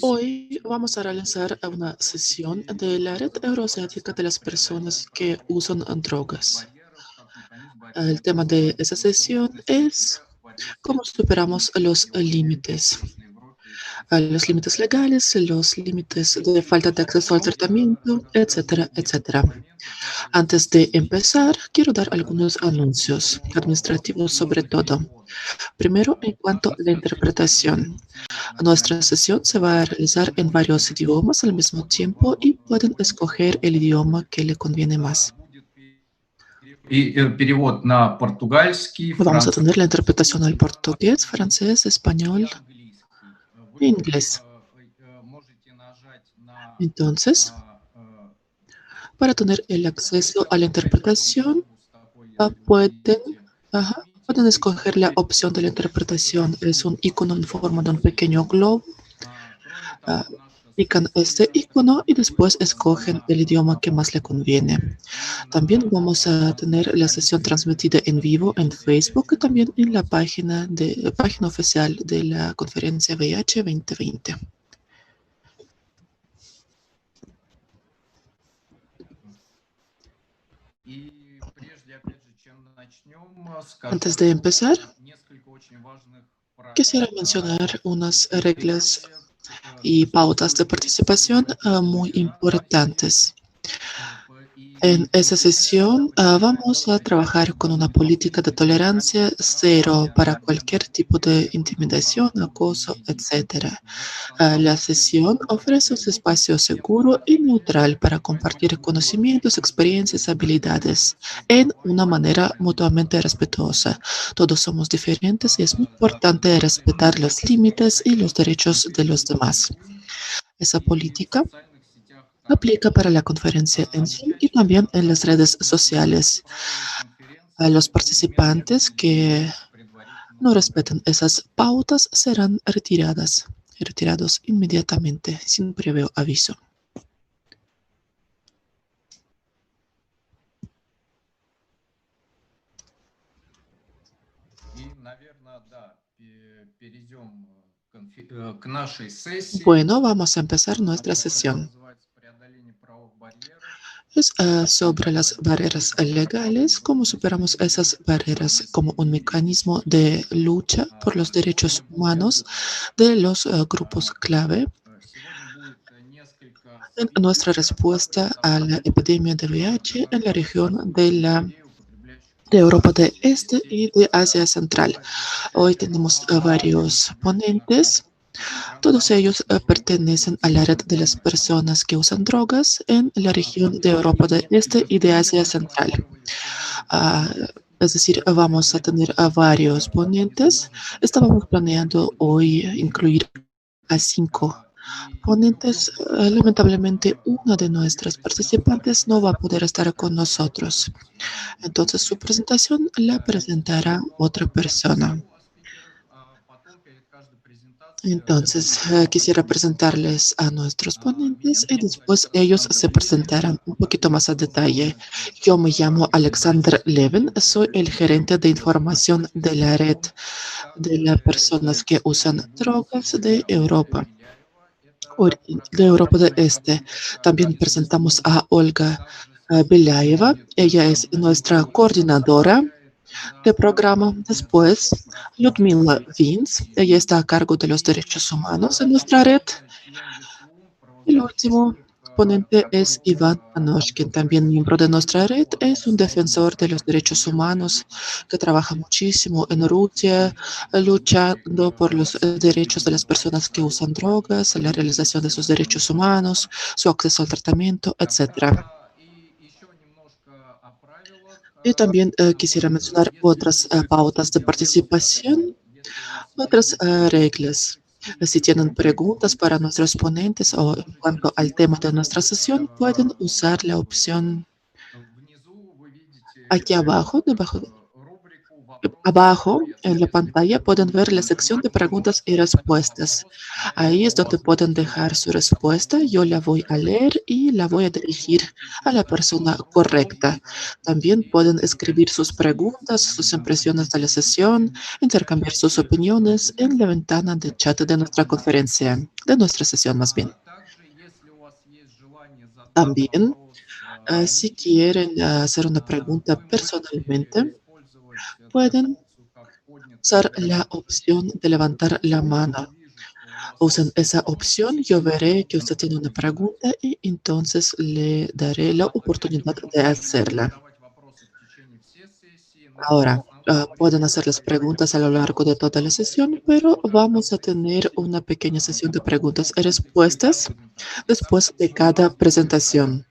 Hoy vamos a realizar una sesión de la Red Euroasiática de las Personas que Usan Drogas. El tema de esa sesión es cómo superamos los límites legales, los límites de falta de acceso al tratamiento, etcétera, etcétera. Antes de empezar, quiero dar algunos anuncios administrativos sobre todo. Primero, en cuanto a la interpretación. Nuestra sesión se va a realizar en varios idiomas al mismo tiempo y pueden escoger el idioma que le conviene más. Vamos a tener la interpretación al portugués, francés, español e inglés. Entonces, para tener el acceso a la interpretación, pueden escoger la opción de la interpretación. Es un icono en forma de un pequeño globo. Pican este icono y después escogen el idioma que más le conviene. También vamos a tener la sesión transmitida en vivo en Facebook y también en la página oficial de la conferencia VIH 2020. Antes de empezar, quisiera mencionar unas reglas y pautas de participación muy importantes. En esa sesión vamos a trabajar con una política de tolerancia cero para cualquier tipo de intimidación, acoso, etc. La sesión ofrece un espacio seguro y neutral para compartir conocimientos, experiencias, habilidades en una manera mutuamente respetuosa. Todos somos diferentes y es muy importante respetar los límites y los derechos de los demás. Esa política aplica para la conferencia en sí y también en las redes sociales. A los participantes que no respeten esas pautas serán retirados inmediatamente sin previo aviso. Bueno, vamos a empezar nuestra sesión. Es sobre las barreras legales, cómo superamos esas barreras como un mecanismo de lucha por los derechos humanos de los grupos clave en nuestra respuesta a la epidemia de VIH en la región de Europa del Este y de Asia Central. Hoy tenemos varios ponentes. Todos ellos pertenecen a la red de las personas que usan drogas en la región de Europa del Este y de Asia Central. Es decir, vamos a tener a varios ponentes. Estábamos planeando hoy incluir a 5 ponentes. Lamentablemente, una de nuestras participantes no va a poder estar con nosotros. Entonces, su presentación la presentará otra persona. Entonces, quisiera presentarles a nuestros ponentes y después ellos se presentarán un poquito más a detalle. Yo me llamo Alexander Levin, soy el gerente de información de la red de las personas que usan drogas de Europa del Este. También presentamos a Olga Belaeva. Ella es nuestra coordinadora de programa. Después, Ludmila Vins. Ella está a cargo de los derechos humanos en nuestra red. El último ponente es Iván Anoshkin, también miembro de nuestra red. Es un defensor de los derechos humanos que trabaja muchísimo en Rusia, luchando por los derechos de las personas que usan drogas, la realización de sus derechos humanos, su acceso al tratamiento, etc. Y también quisiera mencionar otras pautas de participación, otras reglas. Si tienen preguntas para nuestros ponentes o en cuanto al tema de nuestra sesión, pueden usar la opción aquí abajo, debajo Abajo en la pantalla pueden ver la sección de preguntas y respuestas. Ahí es donde pueden dejar su respuesta. Yo la voy a leer y la voy a dirigir a la persona correcta. También pueden escribir sus preguntas, sus impresiones de la sesión, intercambiar sus opiniones en la ventana de chat de nuestra conferencia, de nuestra sesión más bien. También, si quieren hacer una pregunta personalmente, pueden usar la opción de levantar la mano. Usan esa opción, yo veré que usted tiene una pregunta y entonces le daré la oportunidad de hacerla. Ahora, pueden hacer las preguntas a lo largo de toda la sesión, pero vamos a tener una pequeña sesión de preguntas y respuestas después de cada presentación.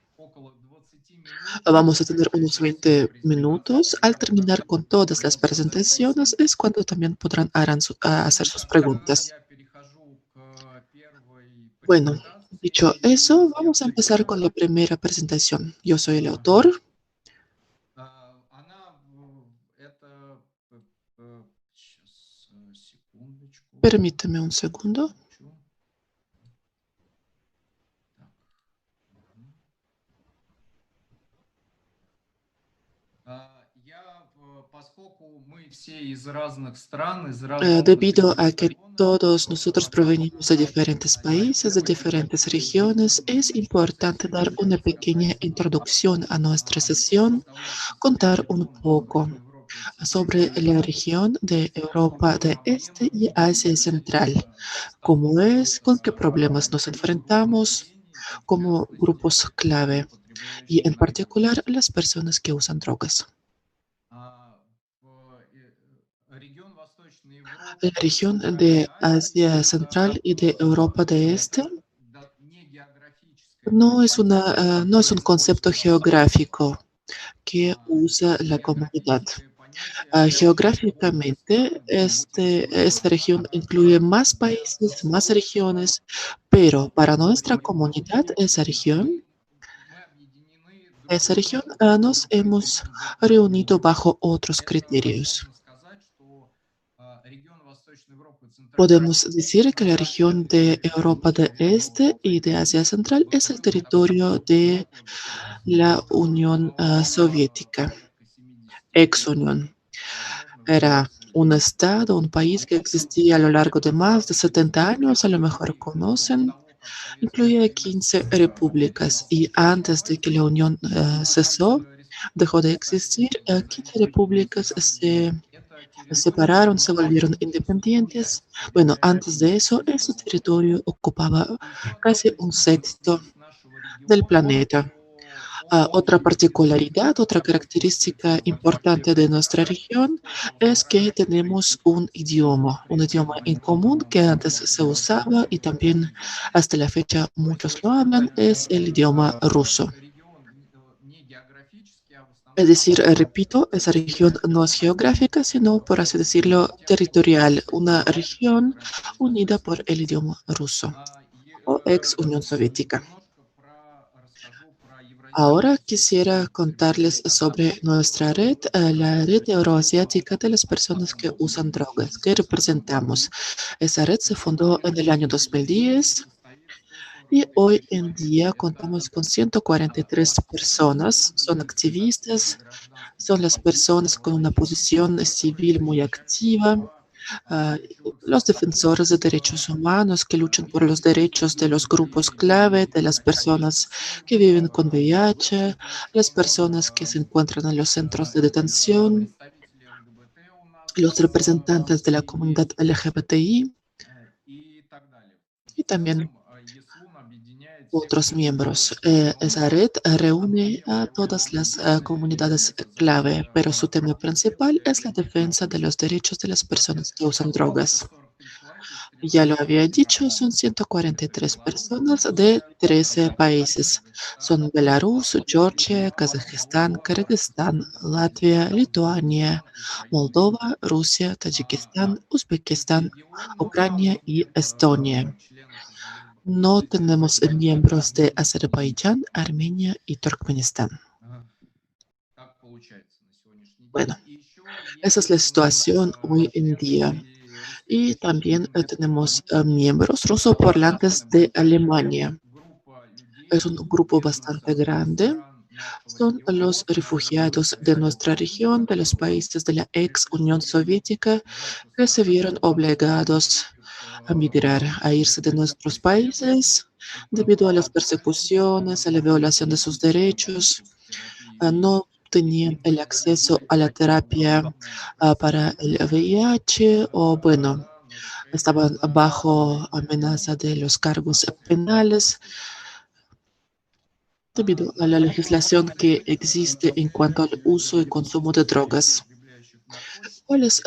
Vamos a tener unos 20 minutos. Al terminar con todas las presentaciones es cuando también podrán hacer sus preguntas. Bueno, dicho eso, vamos a empezar con la primera presentación. Yo soy el autor. Permíteme un segundo. Debido a que todos nosotros provenimos de diferentes países, de diferentes regiones, es importante dar una pequeña introducción a nuestra sesión, contar un poco sobre la región de Europa de Este y Asia Central, cómo es, con qué problemas nos enfrentamos como grupos clave y en particular las personas que usan drogas. La región de Asia Central y de Europa de Este no es un concepto geográfico que usa la comunidad. Geográficamente, esta región incluye más países, más regiones, pero para nuestra comunidad, nos hemos reunido bajo otros criterios. Podemos decir que la región de Europa de Este y de Asia Central es el territorio de la Unión Soviética, ex-Unión. Era un estado, un país que existía a lo largo de más de 70 años, a lo mejor conocen. Incluía 15 repúblicas y antes de que la Unión dejó de existir, 15 repúblicas se separaron, se volvieron independientes. Bueno, antes de eso, ese territorio ocupaba casi un sexto del planeta. Otra particularidad, otra característica importante de nuestra región es que tenemos un idioma en común que antes se usaba y también hasta la fecha muchos lo hablan, es el idioma ruso. Es decir, repito, esa región no es geográfica, sino, por así decirlo, territorial, una región unida por el idioma ruso o ex Unión Soviética. Ahora quisiera contarles sobre nuestra red, la red euroasiática de las personas que usan drogas, que representamos. Esa red se fundó en el año 2010 y hoy en día contamos con 143 personas. Son activistas, son las personas con una posición civil muy activa, ah, los defensores de derechos humanos que luchan por los derechos de los grupos clave, de las personas que viven con VIH, las personas que se encuentran en los centros de detención, los representantes de la comunidad LGBTI y también otros miembros. Esa red reúne a todas las comunidades clave, pero su tema principal es la defensa de los derechos de las personas que usan drogas. Ya lo había dicho, son 143 personas de 13 países. Son Belarus, Georgia, Kazajistán, Kirguistán, Latvia, Lituania, Moldova, Rusia, Tayikistán, Uzbekistán, Ucrania y Estonia. No tenemos miembros de Azerbaiyán, Armenia y Turkmenistán. Bueno, Esa es la есть situación hoy en día. Y también tenemos miembros rusoparlantes de Alemania. Es un grupo bastante grande. Son los refugiados de nuestra región, de los países de la ex Unión Soviética, que se vieron obligados a migrar, a irse de nuestros países debido a las persecuciones, a la violación de sus derechos. No tenían el acceso a la terapia para el VIH o, bueno, estaban bajo amenaza de los cargos penales debido a la legislación que existe en cuanto al uso y consumo de drogas. ¿Cuál es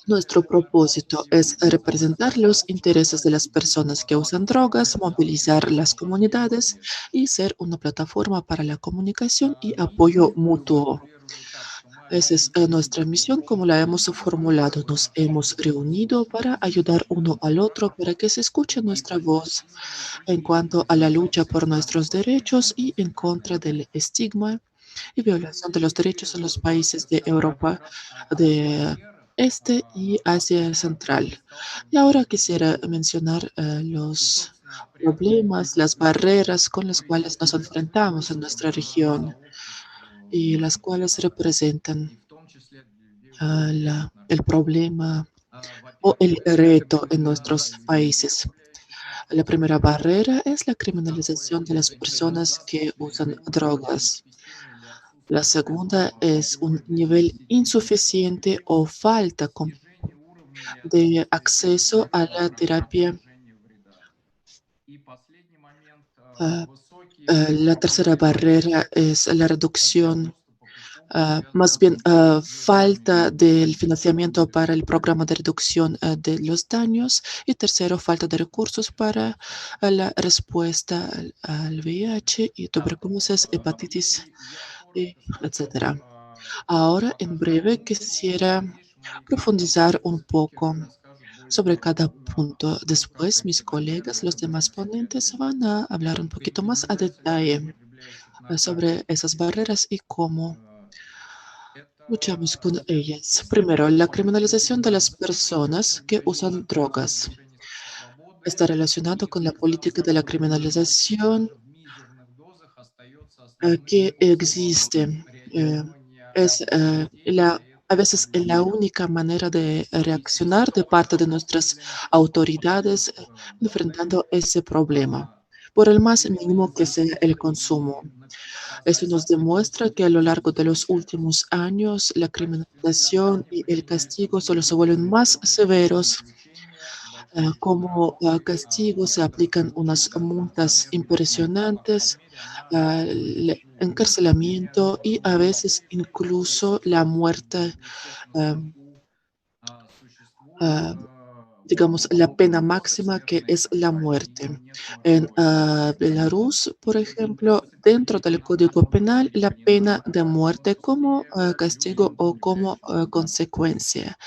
nuestro propósito? Es representar los intereses de las personas que usan drogas, movilizar las comunidades y ser una plataforma para la comunicación y apoyo mutuo. Esa es nuestra misión, como la hemos formulado. Nos hemos reunido para ayudar uno al otro, para que se escuche nuestra voz en cuanto a la lucha por nuestros derechos y en contra del estigma y violación de los derechos en los países de Europa de Este y Asia Central. Y ahora quisiera mencionar los problemas, las barreras con las cuales nos enfrentamos en nuestra región y las cuales representan el problema o el reto en nuestros países. La primera barrera es la criminalización de las personas que usan drogas. La segunda es un nivel insuficiente o falta de acceso a la terapia. ah, la tercera barrera es la reducción, más bien falta del financiamiento para el programa de reducción de los daños. Y tercero, falta de recursos para la respuesta al VIH y tuberculosis, hepatitis, y etcétera. Ahora, en breve, quisiera profundizar un poco sobre cada punto. Después, mis colegas, los demás ponentes, van a hablar un poquito más a detalle sobre esas barreras y cómo luchamos con ellas. Primero, la criminalización de las personas que usan drogas. Está relacionado con la política de la criminalización que existe. eh, es a veces la única manera de reaccionar de parte de nuestras autoridades enfrentando ese problema, por el más mínimo que sea el consumo. Eso nos demuestra que a lo largo de los últimos años la criminalización y el castigo solo se vuelven más severos. Como castigo se aplican unas multas impresionantes, el encarcelamiento y a veces incluso la muerte, am, ah, digamos, la pena máxima que es la muerte. En Belarus, por ejemplo, dentro del Código Penal, la pena de muerte como castigo o como consecuencia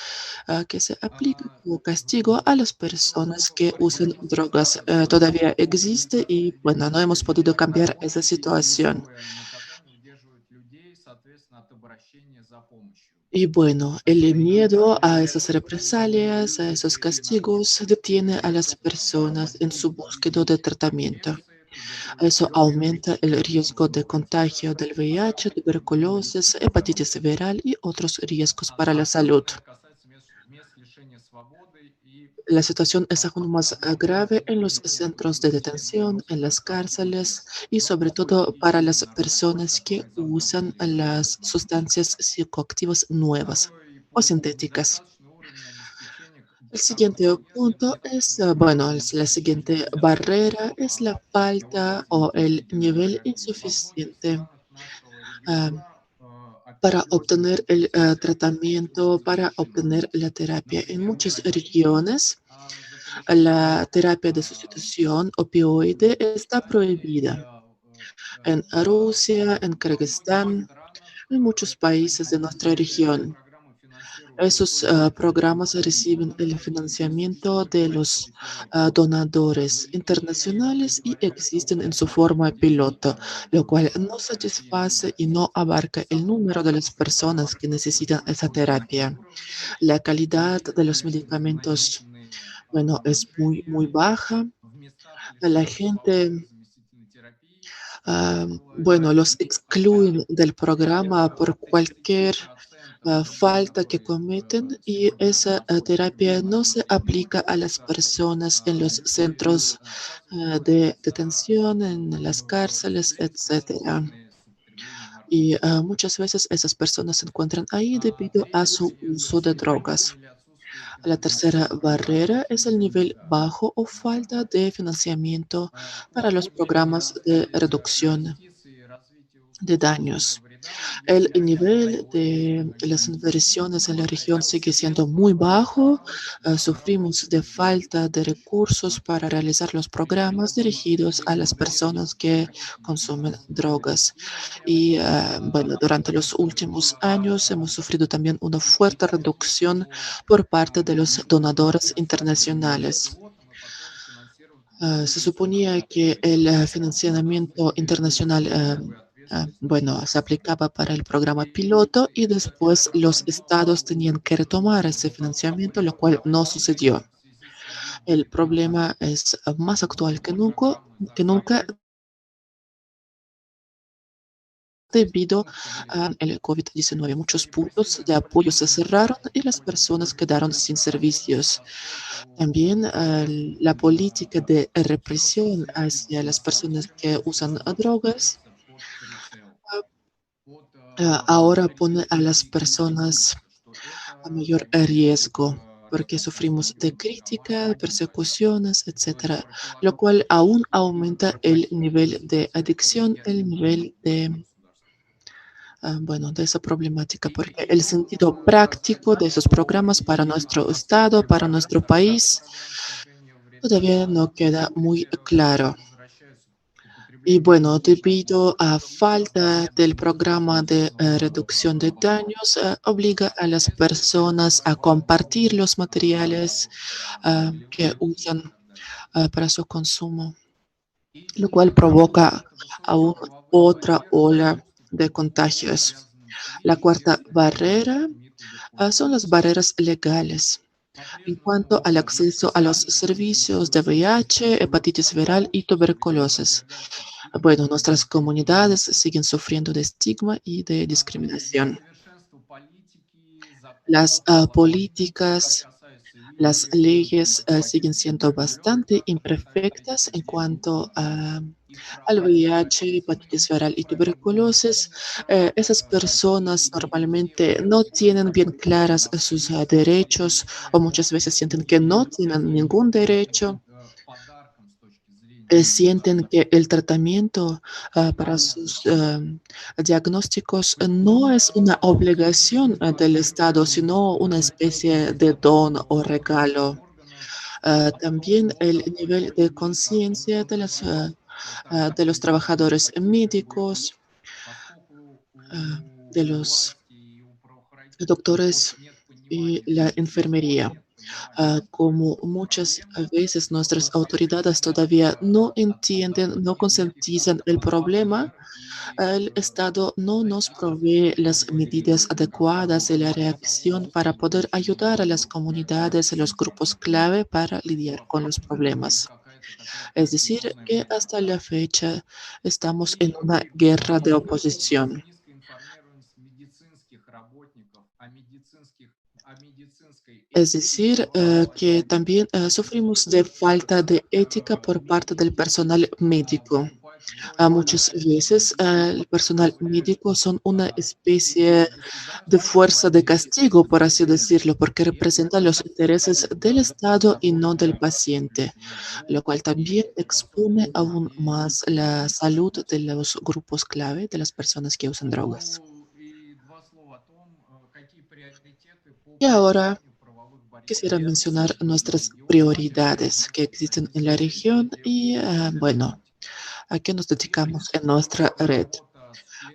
que se aplica como castigo a las personas que usan drogas. Todavía existe y, bueno, no hemos podido cambiar esa situación. Y bueno, el miedo a esas represalias, a esos castigos, detiene a las personas en su búsqueda de tratamiento. Eso aumenta el riesgo de contagio del VIH, tuberculosis, hepatitis viral y otros riesgos para la salud. La situación es aún más grave en los centros de detención, en las cárceles y sobre todo para las personas que usan las sustancias psicoactivas nuevas o sintéticas. El siguiente punto es, bueno, la siguiente barrera es la falta o el nivel insuficiente ah, para obtener el tratamiento, para obtener la terapia. En muchas regiones, la terapia de sustitución opioide está prohibida. En Rusia, en Kirguistán, en muchos países de nuestra región. Esos programas reciben el financiamiento de los donadores internacionales y existen en su forma piloto, lo cual no satisface y no abarca el número de las personas que necesitan esa terapia. La calidad de los medicamentos, bueno, es muy baja. La gente, bueno, los excluyen del programa por cualquier falta que cometen y esa terapia no se aplica a las personas en los centros de detención, en las cárceles, etcétera. Y muchas veces esas personas se encuentran ahí debido a su uso de drogas. La tercera barrera es el nivel bajo o falta de financiamiento para los programas de reducción de daños. El nivel de las inversiones en la región sigue siendo muy bajo. Sufrimos de falta de recursos para realizar los programas dirigidos a las personas que consumen drogas. Y bueno, durante los últimos años hemos sufrido también una fuerte reducción por parte de los donadores internacionales. Se suponía que el financiamiento internacional, bueno, se aplicaba para el programa piloto y después los estados tenían que retomar ese financiamiento, lo cual no sucedió. El problema es más actual que nunca debido al COVID-19. Muchos puntos de apoyo se cerraron y las personas quedaron sin servicios. También la política de represión hacia las personas que usan drogas ahora pone a las personas a mayor riesgo porque sufrimos de crítica, de persecuciones, etcétera, lo cual aún aumenta el nivel de adicción, el nivel de, bueno, de esa problemática, porque el sentido práctico de esos programas para nuestro estado, para nuestro país, todavía no queda muy claro. Y bueno, debido a falta del programa de reducción de daños, obliga a las personas a compartir los materiales que usan para su consumo, lo cual provoca aún otra ola de contagios. La cuarta barrera son las barreras legales. En cuanto al acceso a los servicios de VIH, hepatitis viral y tuberculosis. Bueno, nuestras comunidades siguen sufriendo de estigma y de discriminación. Las políticas, las leyes siguen siendo bastante imperfectas en cuanto al VIH, hepatitis viral y tuberculosis. Esas personas normalmente no tienen bien claras sus derechos o muchas veces sienten que no tienen ningún derecho. Sienten que el tratamiento para sus diagnósticos no es una obligación del Estado, sino una especie de don o regalo. También el nivel de conciencia de los trabajadores médicos, de los doctores y la enfermería. Como muchas veces nuestras autoridades todavía no entienden, no concientizan el problema, el Estado no nos provee las medidas adecuadas y la reacción para poder ayudar a las comunidades y los grupos clave para lidiar con los problemas. Es decir, que hasta la fecha estamos en una guerra de oposición. Es decir, que también sufrimos de falta de ética por parte del personal médico. Muchas veces el personal médico son una especie de fuerza de castigo, por así decirlo, porque representan los intereses del Estado y no del paciente, lo cual también expone aún más la salud de los grupos clave de las personas que usan drogas. Y ahora quisiera mencionar nuestras prioridades que existen en la región y, bueno, a qué nos dedicamos en nuestra red.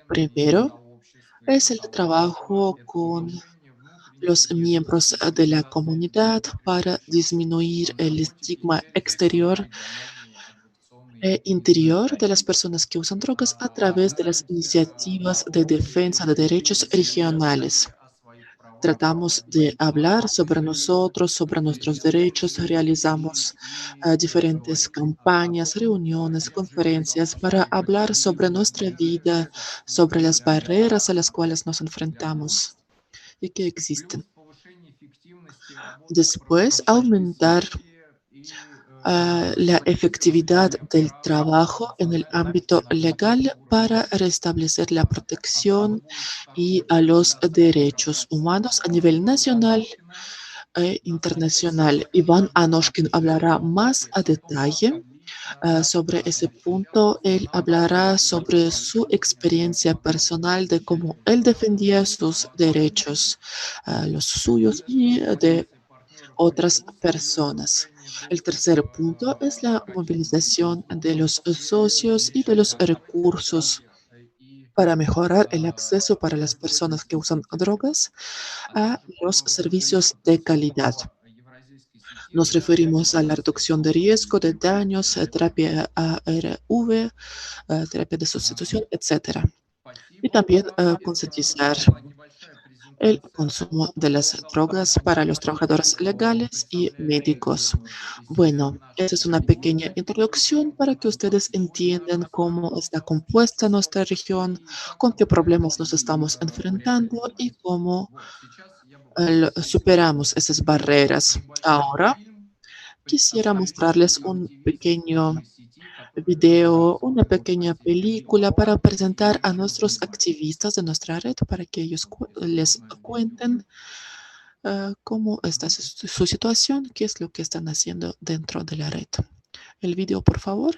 Primero, es el trabajo con los miembros de la comunidad para disminuir el estigma exterior e interior de las personas que usan drogas a través de las iniciativas de defensa de derechos regionales. Tratamos de hablar sobre nosotros, sobre nuestros derechos, realizamos diferentes campañas, reuniones, conferencias para hablar sobre nuestra vida, sobre las barreras a las cuales nos enfrentamos y que existen. Después, aumentar la efectividad del trabajo en el ámbito legal para restablecer la protección y a los derechos humanos a nivel nacional e internacional. Iván Anoshkin hablará más a detalle sobre ese punto. Él hablará sobre su experiencia personal de cómo él defendía sus derechos, los suyos y de otras personas. El tercer punto es la movilización de los socios y de los recursos para mejorar el acceso para las personas que usan drogas a los servicios de calidad. Nos referimos a la reducción de riesgo de daños, terapia ARV, terapia de sustitución, etcétera. Y también concientizar el consumo de las drogas para los trabajadores legales y médicos. Bueno, esa es una pequeña introducción para que ustedes entiendan cómo está compuesta nuestra región, con qué problemas nos estamos enfrentando y cómo superamos esas barreras. Ahora quisiera mostrarles un pequeño video, una pequeña película para presentar a nuestros activistas de nuestra red para que ellos les cuenten cómo está su situación, qué es lo que están haciendo dentro de la red. El video, por favor.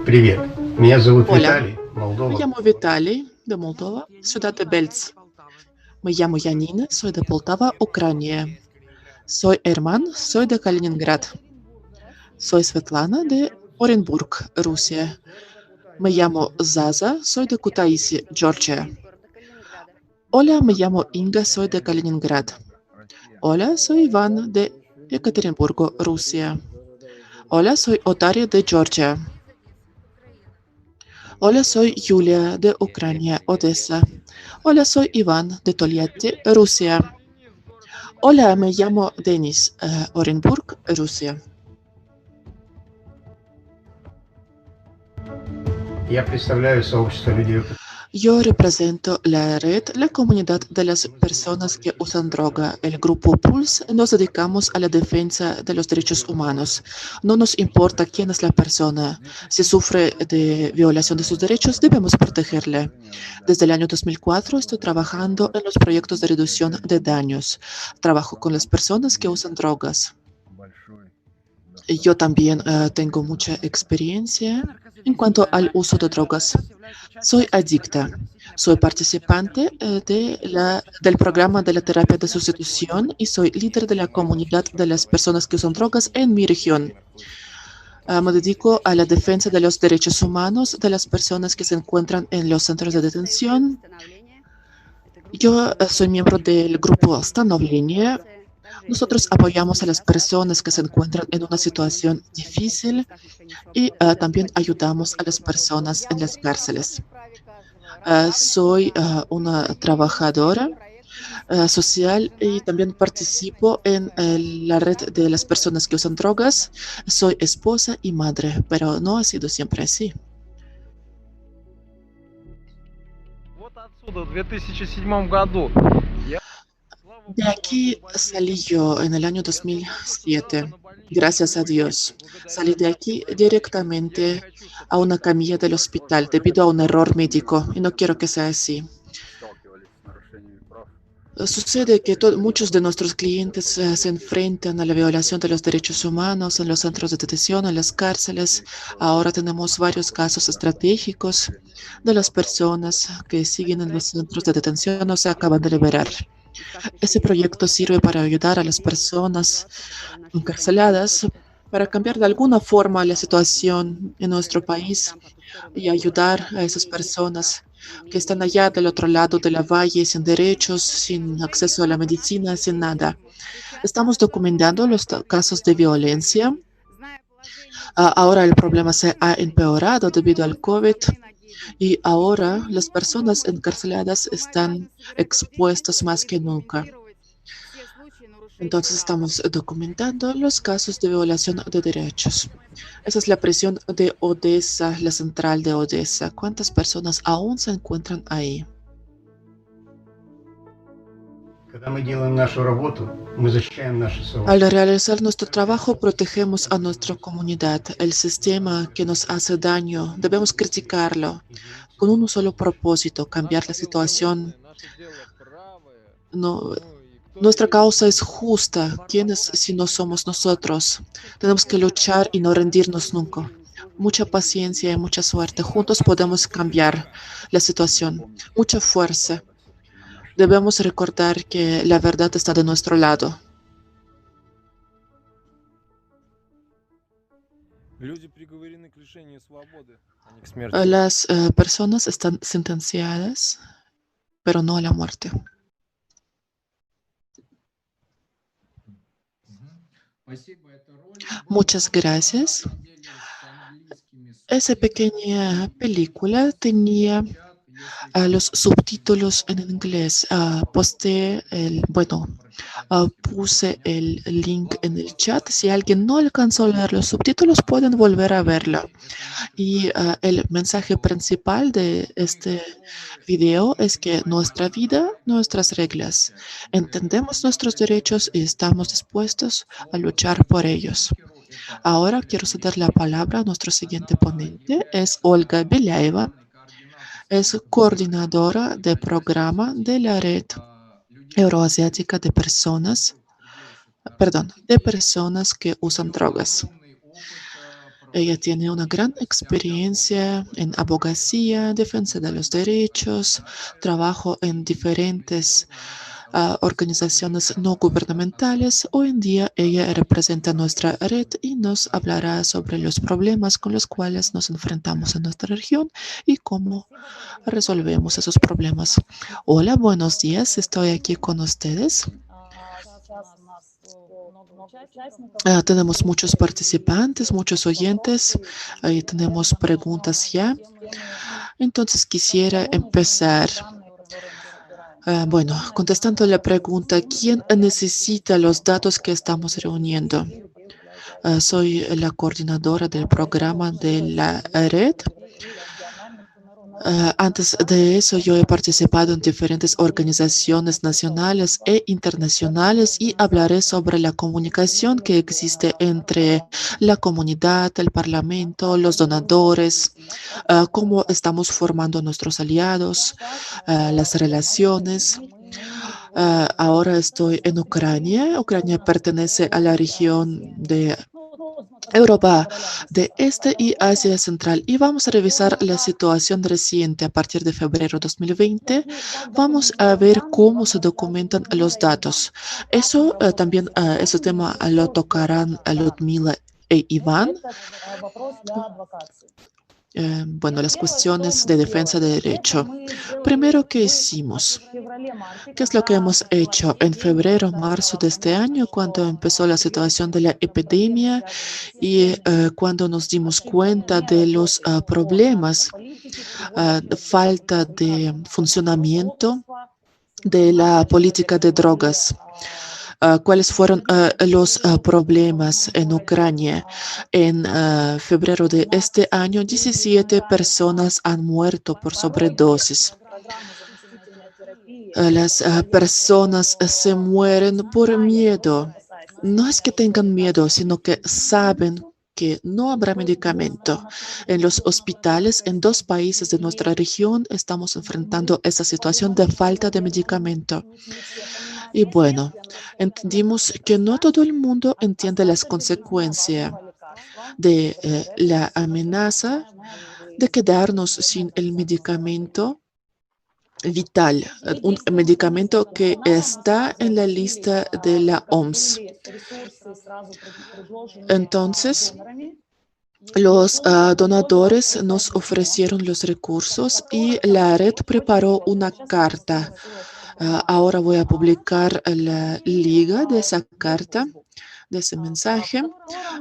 Привет, меня зовут Hola, Виталий, me Молдова. llamo Vitaly de Moldova, ciudad de Belz. Me llamo Yanina, soy de Poltava, Ucrania. Soy Herman, soy de Kaliningrad. Soy Svetlana de Оренбург, Rusia. Me llamo Zaza, soy de Kutaisi, Georgia. Hola, me llamo Inga, soy de Kaliningrad. Hola, soy Iván de Екатеринбурgo, Rusia. Hola, soy Otaria de Georgia. Hola, soy Yulia de Ucrania, Odessa. Hola, soy Iván de Toliati, Rusia. Hola, me llamo Denis, Оренбург, Rusia. Я представляю сообщество людей. Yo represento la red, la comunidad de las personas que usan droga. El grupo Pulse nos dedicamos a la defensa de los derechos humanos. No nos importa quién es la persona. Si sufre de violación de sus derechos, debemos protegerle. Desde el año 2004 estoy trabajando en los proyectos de reducción de daños. Trabajo con las personas que usan drogas. Yo también tengo mucha experiencia en cuanto al uso de drogas. Soy adicta. Soy participante del programa de la terapia de sustitución y soy líder de la comunidad de las personas que usan drogas en mi región. Me dedico a la defensa de los derechos humanos de las personas que se encuentran en los centros de detención. Yo soy miembro del grupo Становление. Nosotros apoyamos a las personas que se encuentran en una situación difícil y también ayudamos a las personas en las cárceles. Soy una trabajadora social y también participo en la red de las personas que usan drogas. Soy esposa y madre, pero no ha sido siempre así. De aquí salí yo en el año 2007, gracias a Dios. Salí de aquí directamente a una camilla del hospital debido a un error médico y no quiero que sea así. Sucede que muchos de nuestros clientes se enfrentan a la violación de los derechos humanos en los centros de detención, en las cárceles. Ahora tenemos varios casos estratégicos de las personas que siguen en los centros de detención o se acaban de liberar. Ese proyecto sirve para ayudar a las personas encarceladas para cambiar de alguna forma la situación en nuestro país y ayudar a esas personas que están allá del otro lado de la valle sin derechos, sin acceso a la medicina, sin nada. Estamos documentando los casos de violencia. Ahora el problema se ha empeorado debido al COVID y ahora las personas encarceladas están expuestas más que nunca. Entonces estamos documentando los casos de violación de derechos. Esa es la prisión de Odessa, la central de Odessa. ¿Cuántas personas aún se encuentran ahí? Когда мы делаем нашу работу, мы защищаем наше Al сообщество. realizar nuestro trabajo, protegemos a nuestra comunidad. El sistema que nos hace daño, debemos criticarlo con un solo propósito, cambiar la situación. No, nuestra causa es justa. ¿Quiénes si no somos nosotros? Tenemos que luchar y no rendirnos nunca. Mucha paciencia y mucha suerte. Juntos podemos cambiar la situación. Mucha fuerza. Debemos recordar que la verdad está de nuestro lado. Las personas están sentenciadas, pero no a la muerte. Muchas gracias. Esa pequeña película tenía los subtítulos en inglés. Puse el link en el chat. Si alguien no alcanzó a leer los subtítulos, pueden volver a verlo. Y el mensaje principal de este video es que nuestra vida, nuestras reglas. Entendemos nuestros derechos y estamos dispuestos a luchar por ellos. Ahora quiero ceder la palabra a nuestro siguiente ponente. Es Olga Belaeva. Es coordinadora de programa de la Red Euroasiática de personas que usan drogas. Ella tiene una gran experiencia en abogacía, defensa de los derechos, trabajo en diferentes organizaciones no gubernamentales. Hoy en día ella representa nuestra red y nos hablará sobre los problemas con los cuales nos enfrentamos en nuestra región y cómo resolvemos esos problemas. Hola, buenos días, estoy aquí con ustedes. Tenemos muchos participantes, muchos oyentes, tenemos preguntas ya. Entonces quisiera empezar. Contestando la pregunta, ¿quién necesita los datos que estamos reuniendo? Soy la coordinadora del programa de la red. Antes de eso, yo he participado en diferentes organizaciones nacionales e internacionales y hablaré sobre la comunicación que existe entre la comunidad, el parlamento, los donadores, cómo estamos formando nuestros aliados, las relaciones. Ahora estoy en Ucrania. Ucrania pertenece a la región de Europa de Este y Asia Central. Y vamos a revisar la situación reciente a partir de febrero 2020. Vamos a ver cómo se documentan los datos. Ese tema lo tocarán a Ludmila e Iván. Las cuestiones de defensa de derecho. Primero, ¿qué hicimos? ¿Qué es lo que hemos hecho en febrero, marzo de este año, cuando empezó la situación de la epidemia y cuando nos dimos cuenta de los problemas, falta de funcionamiento de la política de drogas? ¿Cuáles fueron los problemas en Ucrania? En febrero de este año, 17 personas han muerto por sobredosis. Las personas se mueren por miedo. No es que tengan miedo, sino que saben que no habrá medicamento. En los hospitales, en 2 países de nuestra región, estamos enfrentando esa situación de falta de medicamento. Y entendimos que no todo el mundo entiende las consecuencias de la amenaza de quedarnos sin el medicamento vital, un medicamento que está en la lista de la OMS. Entonces, los donadores nos ofrecieron los recursos y la red preparó una carta. Ahora voy a publicar la liga de esa carta, de ese mensaje.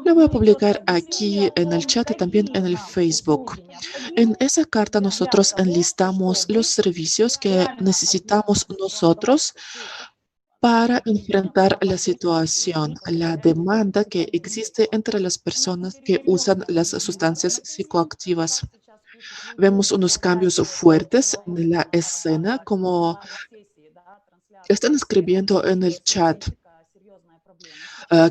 Lo voy a publicar aquí en el chat y también en el Facebook. En esa carta nosotros enlistamos los servicios que necesitamos nosotros para enfrentar la situación, la demanda que existe entre las personas que usan las sustancias psicoactivas. Vemos unos cambios fuertes en la escena, como están escribiendo en el chat,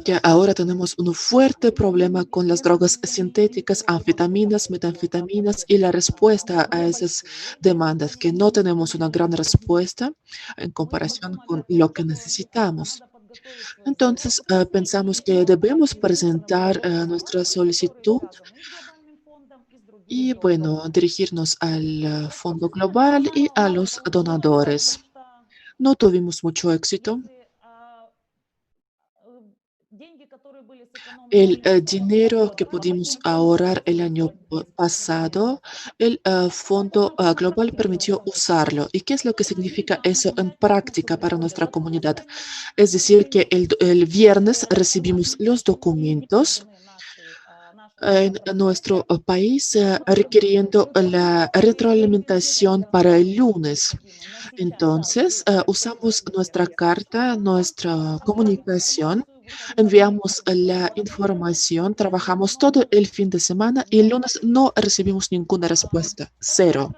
que ahora tenemos un fuerte problema con las drogas sintéticas, anfetaminas, metanfetaminas y la respuesta a esas demandas, que no tenemos una gran respuesta en comparación con lo que necesitamos. Entonces, pensamos que debemos presentar nuestra solicitud y, bueno, dirigirnos al Fondo Global y a los donadores. No tuvimos mucho éxito. El dinero que pudimos ahorrar el año pasado, el Fondo Global permitió usarlo. ¿Y qué es lo que significa eso en práctica para nuestra comunidad? Es decir, que el viernes recibimos los documentos en nuestro país requiriendo la retroalimentación para el lunes. Entonces, usamos nuestra carta, nuestra comunicación, enviamos la información, trabajamos todo el fin de semana y el lunes no recibimos ninguna respuesta, cero.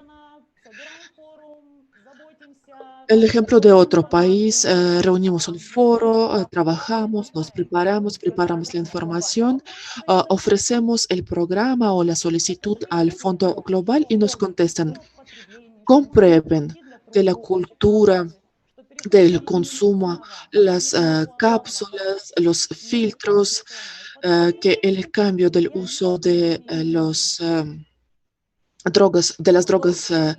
El ejemplo de otro país, reunimos un foro, trabajamos, nos preparamos la información, ofrecemos el programa o la solicitud al Fondo Global y nos contestan, comprueben que la cultura del consumo, las cápsulas, los filtros, que el cambio del uso de los drogas, de las drogas eh,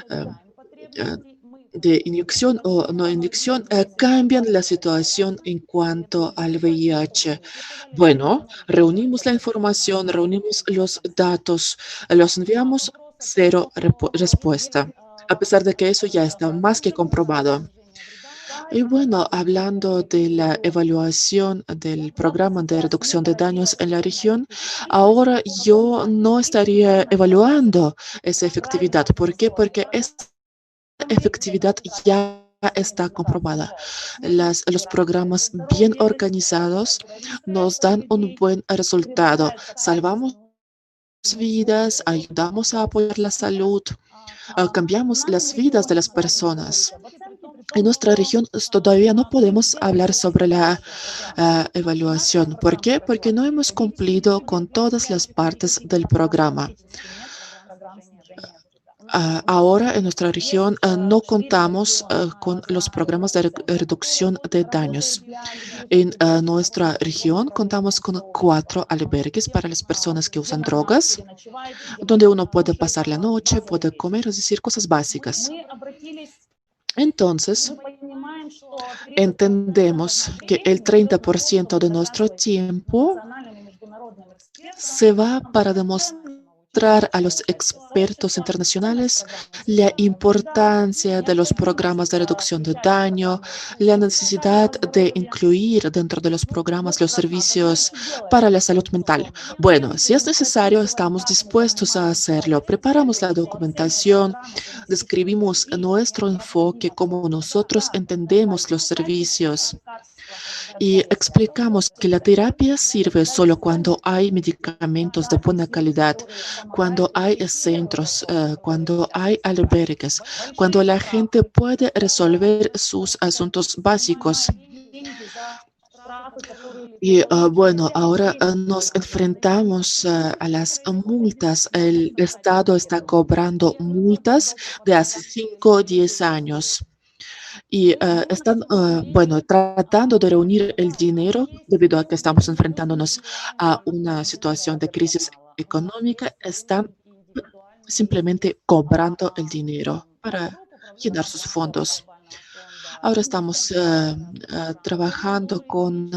eh, de inyección o no inyección, cambian la situación en cuanto al VIH. Bueno, reunimos la información, reunimos los datos, los enviamos, cero respuesta, a pesar de que eso ya está más que comprobado. Y bueno, hablando de la evaluación del programa de reducción de daños en la región, ahora yo no estaría evaluando esa efectividad. ¿Por qué? Porque esta efectividad ya está comprobada. Los programas bien organizados nos dan un buen resultado. Salvamos vidas, ayudamos a apoyar la salud, cambiamos las vidas de las personas. En nuestra región todavía no podemos hablar sobre la evaluación. ¿Por qué? Porque no hemos cumplido con todas las partes del programa. Ahora en nuestra región no contamos con los programas de reducción de daños. En nuestra región contamos con 4 albergues para las personas que usan drogas, donde uno puede pasar la noche, puede comer, es decir, cosas básicas. Entonces, entendemos que el 30% de nuestro tiempo se va para demostrar a los expertos internacionales la importancia de los programas de reducción de daño, la necesidad de incluir dentro de los programas los servicios para la salud mental. Bueno, si es necesario, estamos dispuestos a hacerlo. Preparamos la documentación, describimos nuestro enfoque, cómo nosotros entendemos los servicios y explicamos que la terapia sirve solo cuando hay medicamentos de buena calidad, cuando hay centros, cuando hay albergues, cuando la gente puede resolver sus asuntos básicos. Y bueno, ahora nos enfrentamos a las multas. El Estado está cobrando multas de hace 5 o 10 años y están, bueno, tratando de reunir el dinero debido a que estamos enfrentándonos a una situación de crisis económica, están simplemente cobrando el dinero para llenar sus fondos. Ahora estamos trabajando con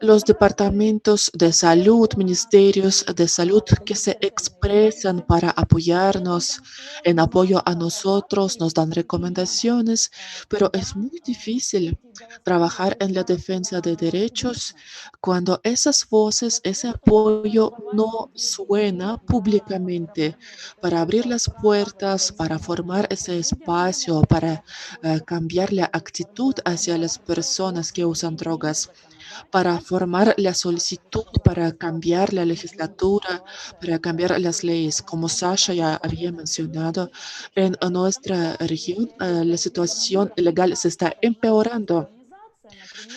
los departamentos de salud, ministerios de salud que se expresan para apoyarnos en apoyo a nosotros, nos dan recomendaciones, pero es muy difícil trabajar en la defensa de derechos cuando esas voces, ese apoyo no suena públicamente para abrir las puertas, para formar ese espacio, para cambiar la actitud hacia las personas que usan drogas, para formar la solicitud, para cambiar la legislatura, para cambiar las leyes. Como Sasha ya había mencionado, en nuestra región la situación legal se está empeorando.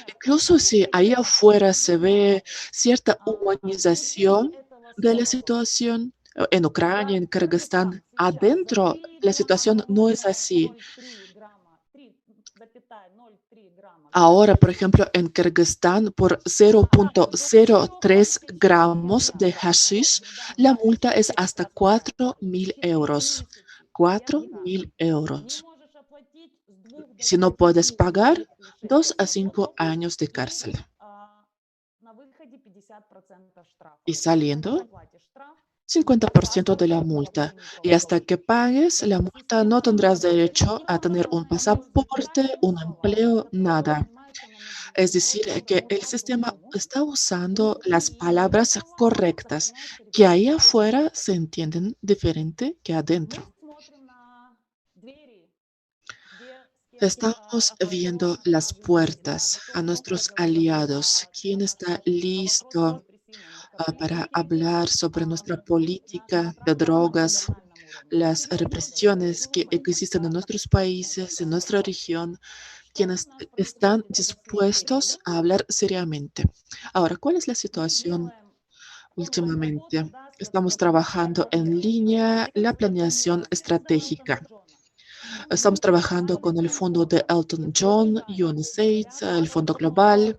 Incluso si ahí afuera se ve cierta humanización de la situación, en Ucrania, en Kirguistán, adentro la situación no es así. Ahora, por ejemplo, en Kirguistán, por 0,03 gramos de hashish, la multa es hasta 4.000 euros. 4.000 euros. Si no puedes pagar, 2 a 5 años de cárcel. Y saliendo, 50% de la multa. Y hasta que pagues la multa no tendrás derecho a tener un pasaporte, un empleo, nada. Es decir, que el sistema está usando las palabras correctas, que ahí afuera se entienden diferente que adentro. Estamos viendo las puertas a nuestros aliados. ¿Quién está listo para hablar sobre nuestra política de drogas, las represiones que existen en nuestros países, en nuestra región, quienes están dispuestos a hablar seriamente? Ahora, ¿cuál es la situación últimamente? Estamos trabajando en línea la planeación estratégica. Estamos trabajando con el fondo de Elton John, UNICEF, el Fondo Global.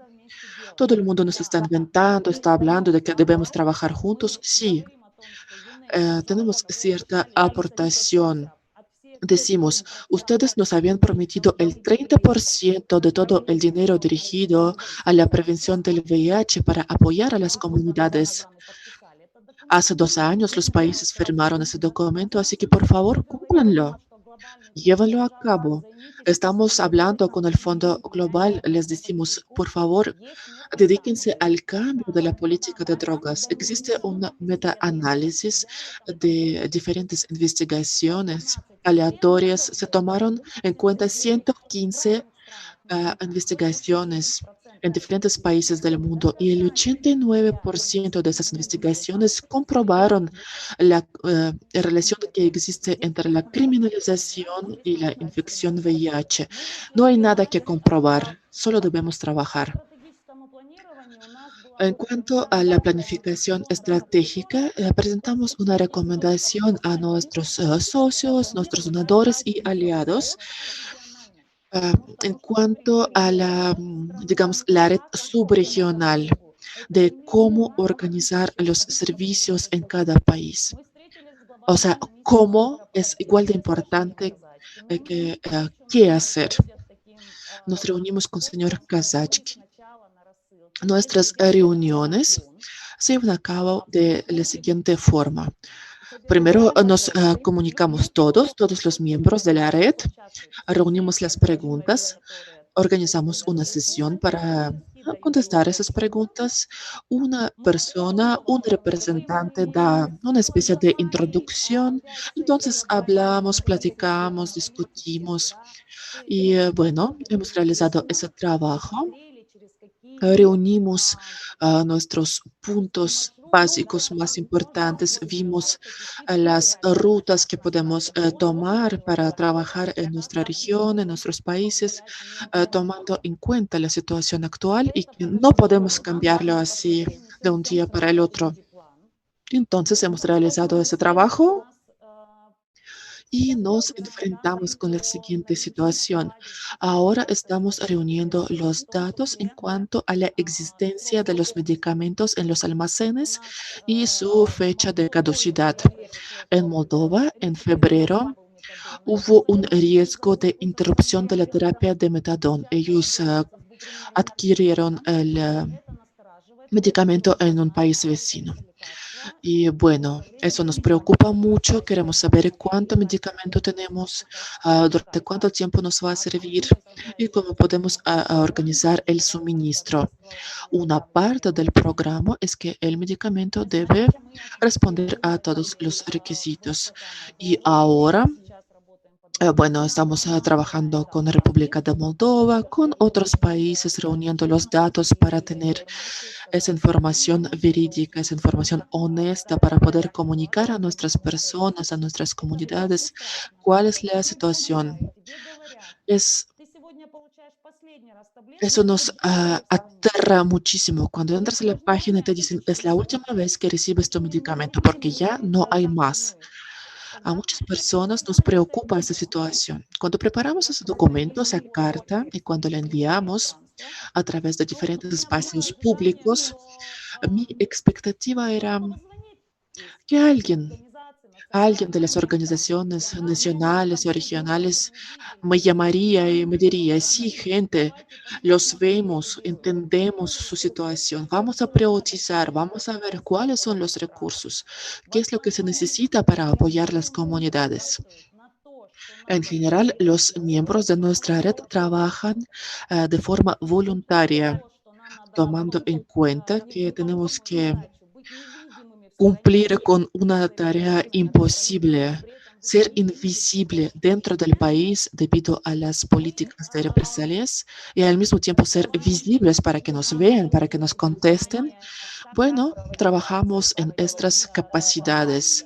Todo el mundo nos está inventando, está hablando de que debemos trabajar juntos. Sí, tenemos cierta aportación. Decimos, ustedes nos habían prometido el 30% de todo el dinero dirigido a la prevención del VIH para apoyar a las comunidades. Hace 2 años los países firmaron ese documento, así que por favor, cúmplanlo. Llévenlo a cabo. Estamos hablando con el Fondo Global, les decimos, por favor, dedíquense al cambio de la política de drogas. Existe un meta-análisis de diferentes investigaciones aleatorias. Se tomaron en cuenta 115 investigaciones en diferentes países del mundo y el 89% de esas investigaciones comprobaron la relación que existe entre la criminalización y la infección VIH. No hay nada que comprobar, solo debemos trabajar. En cuanto a la planificación estratégica, presentamos una recomendación a nuestros socios, nuestros donadores y aliados en cuanto a la, digamos, la red subregional de cómo organizar los servicios en cada país. O sea, cómo es igual de importante que qué hacer. Nos reunimos con el señor Kazachki. Nuestras reuniones se llevan a cabo de la siguiente forma. Primero nos comunicamos todos los miembros de la red, reunimos las preguntas, organizamos una sesión para contestar esas preguntas. Una persona, un representante da una especie de introducción. Entonces hablamos, platicamos, discutimos y bueno, hemos realizado ese trabajo. Reunimos nuestros puntos básicos más importantes, vimos las rutas que podemos tomar para trabajar en nuestra región, en nuestros países, tomando en cuenta la situación actual y que no podemos cambiarlo así de un día para el otro. Entonces hemos realizado ese trabajo y nos enfrentamos con la siguiente situación. Ahora estamos reuniendo los datos en cuanto a la existencia de los medicamentos en los almacenes y su fecha de caducidad. En Moldova, en febrero, hubo un riesgo de interrupción de la terapia de metadón. Ellos adquirieron el medicamento en un país vecino. Y bueno, eso nos preocupa mucho. Queremos saber cuánto medicamento tenemos, durante cuánto tiempo nos va a servir y cómo podemos organizar el suministro. Una parte del programa es que el medicamento debe responder a todos los requisitos. Y ahora, bueno, estamos trabajando con la República de Moldova, con otros países, reuniendo los datos para tener esa información verídica, esa información honesta para poder comunicar a nuestras personas, a nuestras comunidades, cuál es la situación. Es, eso nos aterra muchísimo. Cuando entras a la página y te dicen, es la última vez que recibes tu medicamento porque ya no hay más. A muchas personas nos preocupa esta situación. Cuando preparamos ese documento, esa carta, y cuando la enviamos a través de diferentes espacios públicos, mi expectativa era que alguien de las organizaciones nacionales y regionales me llamaría y me diría, sí, gente, los vemos, entendemos su situación, vamos a priorizar, vamos a ver cuáles son los recursos, qué es lo que se necesita para apoyar las comunidades. En general, los miembros de nuestra red trabajan de forma voluntaria, tomando en cuenta que tenemos que cumplir con una tarea imposible, ser invisible dentro del país debido a las políticas de represalias y al mismo tiempo ser visibles para que nos vean, para que nos contesten. Bueno, trabajamos en estas capacidades,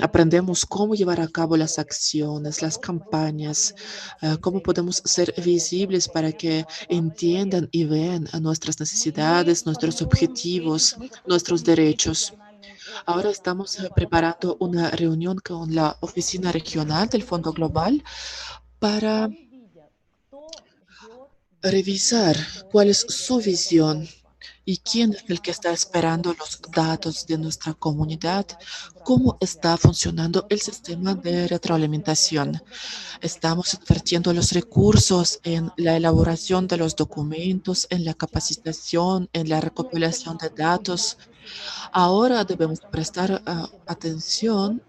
aprendemos cómo llevar a cabo las acciones, las campañas, cómo podemos ser visibles para que entiendan y vean a nuestras necesidades, nuestros objetivos, nuestros derechos. Ahora estamos preparando una reunión con la Oficina Regional del Fondo Global para revisar cuál es su visión y quién es el que está esperando los datos de nuestra comunidad, cómo está funcionando el sistema de retroalimentación. Estamos invirtiendo los recursos en la elaboración de los documentos, en la capacitación, en la recopilación de datos. Ahora debemos prestar atención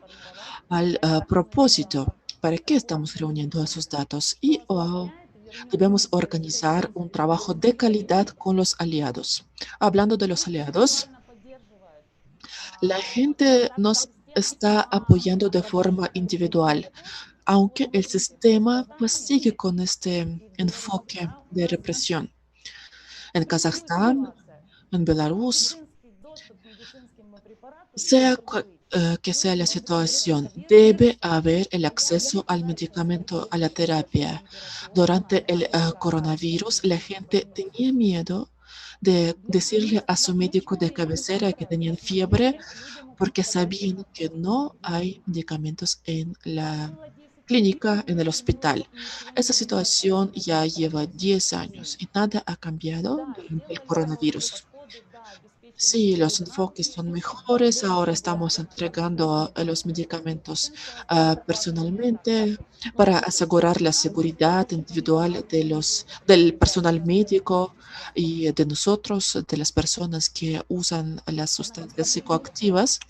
al propósito. ¿Para qué estamos reuniendo esos datos? Y debemos organizar un trabajo de calidad con los aliados. Hablando de los aliados, la gente nos está apoyando de forma individual, aunque el sistema pues sigue con este enfoque de represión. En Kazajstán, en Belarus, sea que sea la situación, debe haber el acceso al medicamento, a la terapia. Durante el coronavirus, la gente tenía miedo de decirle a su médico de cabecera que tenían fiebre porque sabían que no hay medicamentos en la clínica, en el hospital. Esa situación ya lleva 10 años y nada ha cambiado durante el coronavirus. Sí, los enfoques son mejores. Ahora estamos entregando los medicamentos personalmente para asegurar la seguridad individual del personal médico y de nosotros, de las personas que usan las sustancias psicoactivas.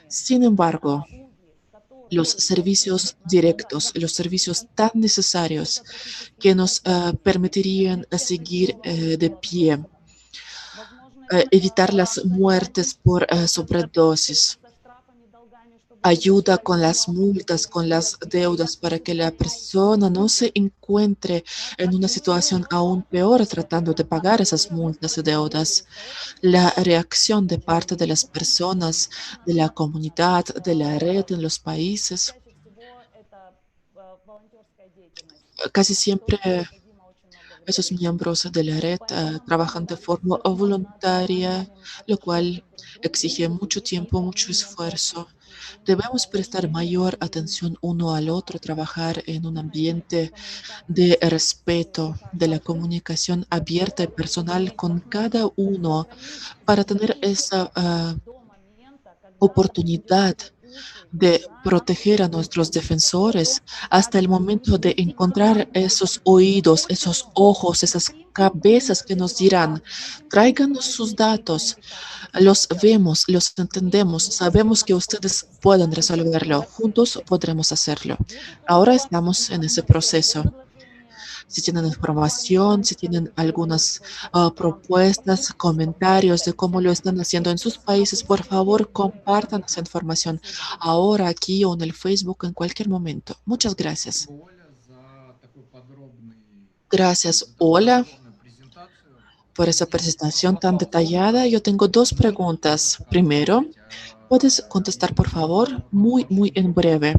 Sin embargo, los servicios directos, los servicios tan necesarios que nos permitirían seguir de pie, evitar las muertes por sobredosis, ayuda con las multas, con las deudas, para que la persona no se encuentre en una situación aún peor tratando de pagar esas multas y deudas. La reacción de parte de las personas, de la comunidad, de la red en los países, casi siempre esos miembros de la red trabajan de forma voluntaria, lo cual exige mucho tiempo, mucho esfuerzo. Debemos prestar mayor atención uno al otro, trabajar en un ambiente de respeto, de la comunicación abierta y personal con cada uno para tener esa oportunidad de proteger a nuestros defensores hasta el momento de encontrar esos oídos, esos ojos, esas cabezas que nos dirán, tráiganos sus datos, los vemos, los entendemos, sabemos que ustedes pueden resolverlo, juntos podremos hacerlo. Ahora estamos en ese proceso. Si tienen información, si tienen algunas propuestas, comentarios de cómo lo están haciendo en sus países, por favor, compartan esa información ahora, aquí o en el Facebook, en cualquier momento. Muchas gracias. Gracias, Ola, por esa presentación tan detallada. Yo tengo dos preguntas. Primero, ¿puedes contestar, por favor, muy en breve?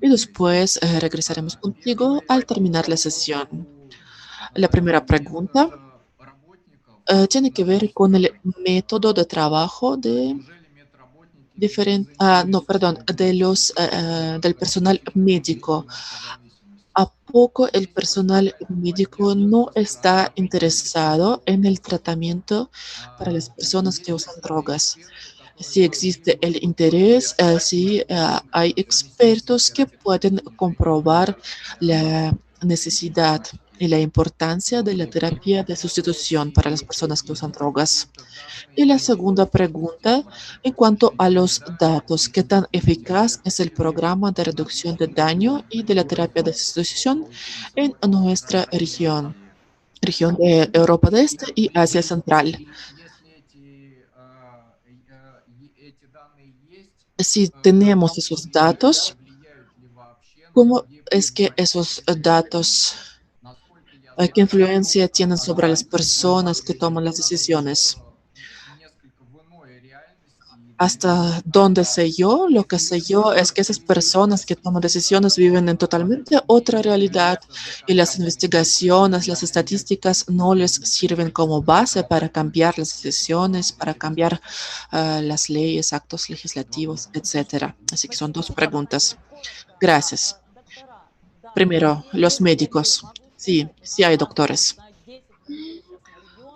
Y después regresaremos contigo al terminar la sesión. La primera pregunta tiene que ver con el método de trabajo de no, perdón, del personal médico. ¿A poco el personal médico no está interesado en el tratamiento para las personas que usan drogas? Si existe el interés, si hay expertos que pueden comprobar la necesidad y la importancia de la terapia de sustitución para las personas que usan drogas. Y la segunda pregunta, en cuanto a los datos, ¿qué tan eficaz es el programa de reducción de daño y de la terapia de sustitución en nuestra región de Europa del Este y Asia Central? Si tenemos esos datos, ¿cómo es que esos datos, qué influencia tienen sobre las personas que toman las decisiones? Hasta donde sé yo, lo que sé yo es que esas personas que toman decisiones viven en totalmente otra realidad y las investigaciones, las estadísticas no les sirven como base para cambiar las decisiones, para cambiar las leyes, actos legislativos, etcétera. Así que son dos preguntas. Gracias. Primero, los médicos. Sí, sí hay doctores.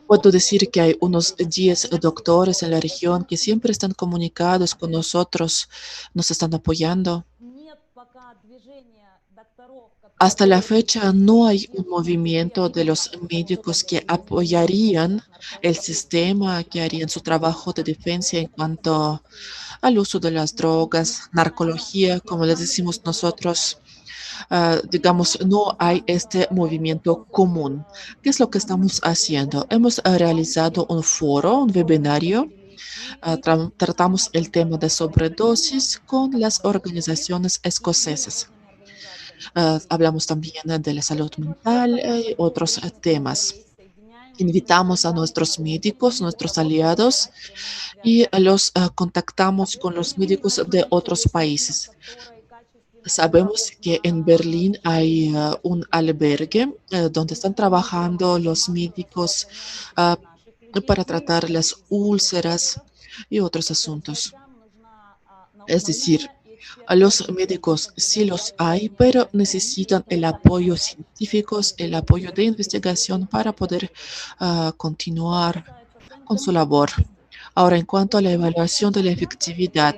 Puedo decir que hay unos 10 doctores en la región que siempre están comunicados con nosotros, nos están apoyando. Hasta la fecha no hay un movimiento de los médicos que apoyarían el sistema, que harían su trabajo de defensa en cuanto al uso de las drogas, narcología, como les decimos nosotros. Digamos, no hay este movimiento común. ¿Qué es lo que estamos haciendo? Hemos realizado un foro, un webinario. Tratamos el tema de sobredosis con las organizaciones escocesas. Hablamos también de la salud mental y otros temas. Invitamos a nuestros médicos, nuestros aliados, y los contactamos con los médicos de otros países. Sabemos que en Berlín hay un albergue donde están trabajando los médicos ah, para tratar las úlceras y otros asuntos. Es decir, a los médicos sí los hay, pero necesitan el apoyo científico, el apoyo de investigación para poder continuar con su labor. Ahora, en cuanto a la evaluación de la efectividad,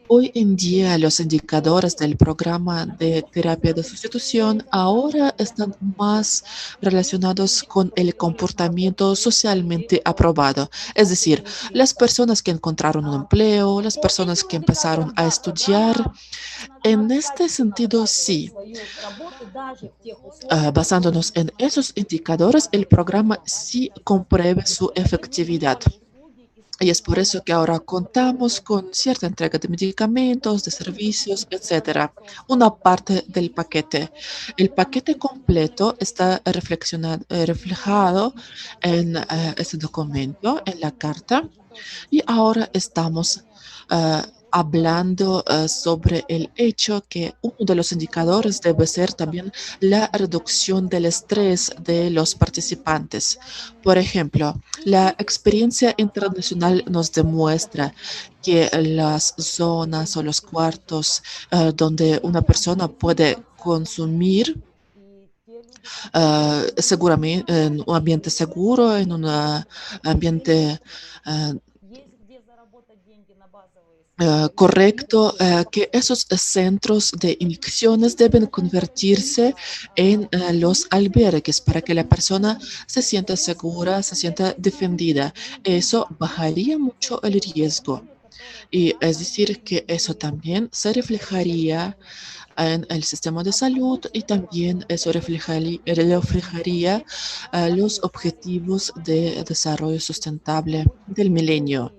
hoy en día los indicadores del programa de terapia de sustitución ahora están más relacionados con el comportamiento socialmente aprobado. Es decir, las personas que encontraron un empleo, las personas que empezaron a estudiar. En este sentido, sí, basándonos en esos indicadores, el programa sí compruebe su efectividad. Y es por eso que ahora contamos con cierta entrega de medicamentos, de servicios, etcétera. Una parte del paquete. El paquete completo está reflejado en este documento, en la carta. Y ahora estamos hablando sobre el hecho que uno de los indicadores debe ser también la reducción del estrés de los participantes. Por ejemplo, la experiencia internacional nos demuestra que las zonas o los cuartos donde una persona puede consumir seguramente en un ambiente seguro, en un ambiente correcto que esos centros de inyecciones deben convertirse en los albergues para que la persona se sienta segura, se sienta defendida. Eso bajaría mucho el riesgo. Y es decir, que eso también se reflejaría en el sistema de salud y también eso reflejaría los objetivos de desarrollo sustentable del milenio.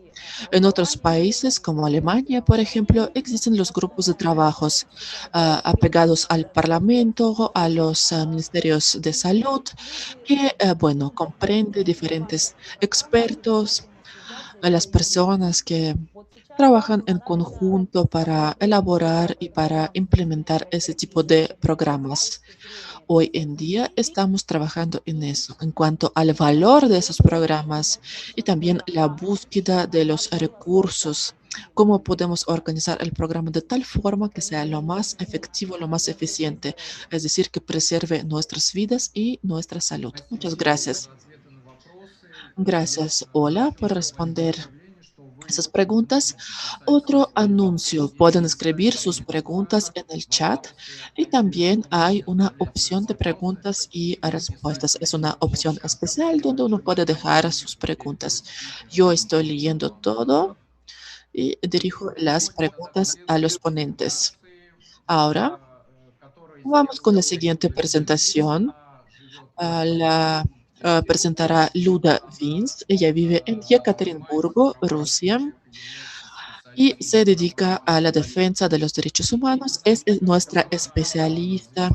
En otros países, como Alemania, por ejemplo, existen los grupos de trabajos apegados al Parlamento, a los ministerios de salud, que, bueno, comprende diferentes expertos, a las personas que trabajan en conjunto para elaborar y para implementar ese tipo de programas. Hoy en día estamos trabajando en eso, en cuanto al valor de esos programas y también la búsqueda de los recursos, cómo podemos organizar el programa de tal forma que sea lo más efectivo, lo más eficiente, es decir, que preserve nuestras vidas y nuestra salud. Muchas gracias. Gracias, Hola, por responder esas preguntas. Otro anuncio, pueden escribir sus preguntas en el chat y también hay una opción de preguntas y respuestas. Es una opción especial donde uno puede dejar sus preguntas. Yo estoy leyendo todo y dirijo las preguntas a los ponentes. Ahora vamos con la siguiente presentación. La presentará Luda Vince. Ella vive en Yekaterinburgo, Rusia y se dedica a la defensa de los derechos humanos. Es nuestra especialista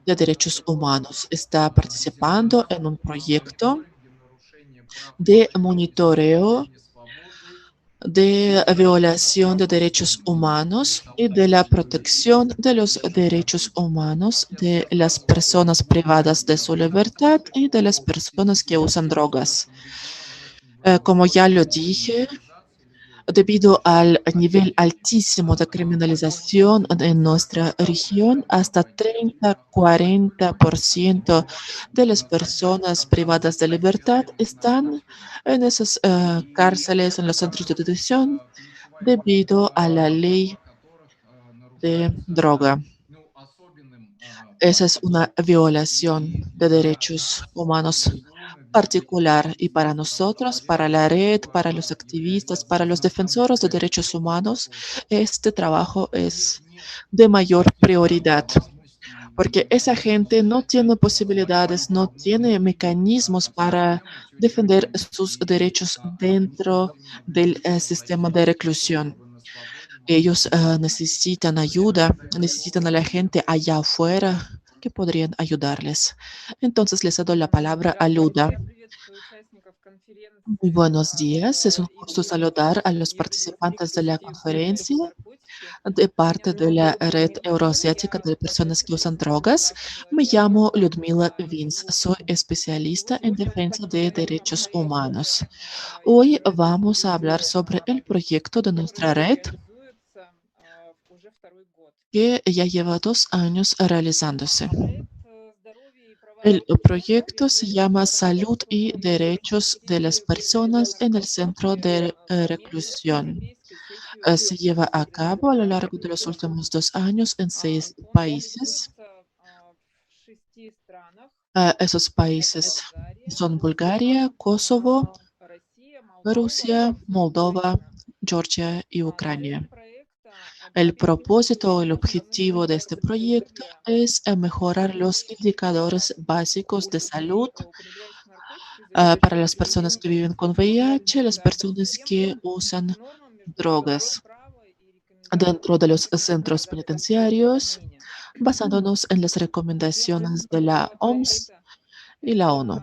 de derechos humanos. Está participando en un proyecto de monitoreo de violación de derechos humanos y de la protección de los derechos humanos de las personas privadas de su libertad y de las personas que usan drogas. Como ya lo dije, debido al nivel altísimo de criminalización en nuestra región, hasta 30-40% de las personas privadas de libertad están en esas cárceles, en los centros de detención, debido a la ley de droga. Esa es una violación de derechos humanos particular y para nosotros, para la red, para los activistas, para los defensores de derechos humanos, este trabajo es de mayor prioridad porque esa gente no tiene posibilidades, no tiene mecanismos para defender sus derechos dentro del sistema de reclusión. Ellos necesitan ayuda, necesitan a la gente allá afuera que podrían ayudarles. Entonces les doy la palabra a Luda. Muy buenos días. Es un gusto saludar a los participantes de la conferencia de parte de la Red Euroasiática de Personas que Usan Drogas. Me llamo Ludmila Vins. Soy especialista en defensa de derechos humanos. Hoy vamos a hablar sobre el proyecto de nuestra red que ya lleva 2 años realizándose. El proyecto se llama Salud y Derechos de las Personas en el Centro de Reclusión. Se lleva a cabo a lo largo de los últimos 2 años en 6 países. Esos países son Bulgaria, Kosovo, Rusia, Moldova, Georgia y Ucrania. El propósito o el objetivo de este proyecto es mejorar los indicadores básicos de salud para las personas que viven con VIH, las personas que usan drogas dentro de los centros penitenciarios, basándonos en las recomendaciones de la OMS y la ONU.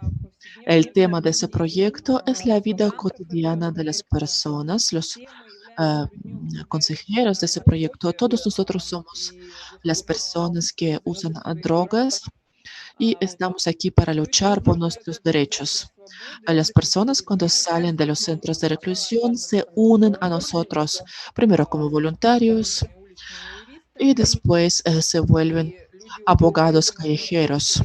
El tema de ese proyecto es la vida cotidiana de las personas, los consejeros de ese proyecto. Todos nosotros somos las personas que usan drogas y estamos aquí para luchar por nuestros derechos. A las personas cuando salen de los centros de reclusión se unen a nosotros, primero como voluntarios y después se vuelven abogados callejeros.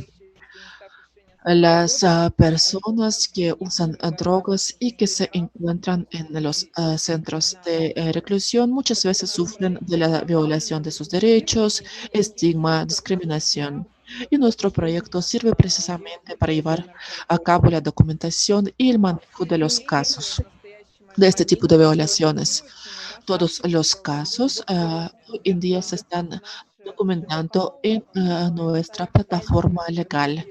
Las personas que usan drogas y que se encuentran en los centros de reclusión muchas veces sufren de la violación de sus derechos, estigma, discriminación. Y nuestro proyecto sirve precisamente para llevar a cabo la documentación y el manejo de los casos de este tipo de violaciones. Todos los casos hoy en día se están documentando en nuestra plataforma legal.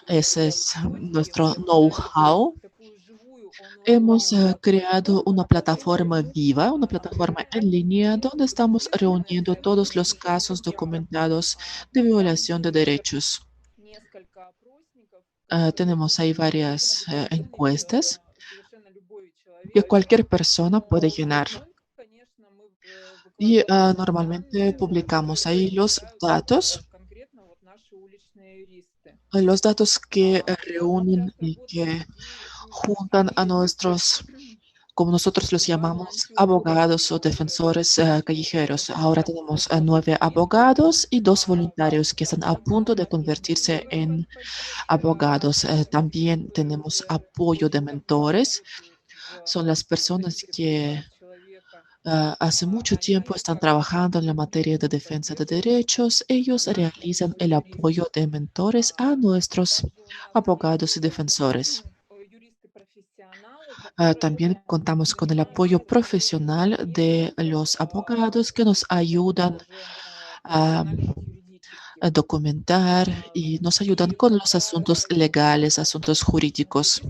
Ese es nuestro know-how. Hemos creado una plataforma viva, una plataforma en línea donde estamos reuniendo todos los casos documentados de violación de derechos. Tenemos ahí varias encuestas que cualquier persona puede llenar. Y normalmente publicamos ahí los datos que reúnen y que juntan a nuestros, como nosotros los llamamos, abogados o defensores callejeros. Ahora tenemos 9 abogados y 2 voluntarios que están a punto de convertirse en abogados. También tenemos apoyo de mentores. Son las personas que hace mucho tiempo están trabajando en la materia de defensa de derechos. Ellos realizan el apoyo de mentores a nuestros abogados y defensores. También contamos con el apoyo profesional de los abogados que nos ayudan a, a documentar y nos ayudan con los asuntos legales, asuntos jurídicos.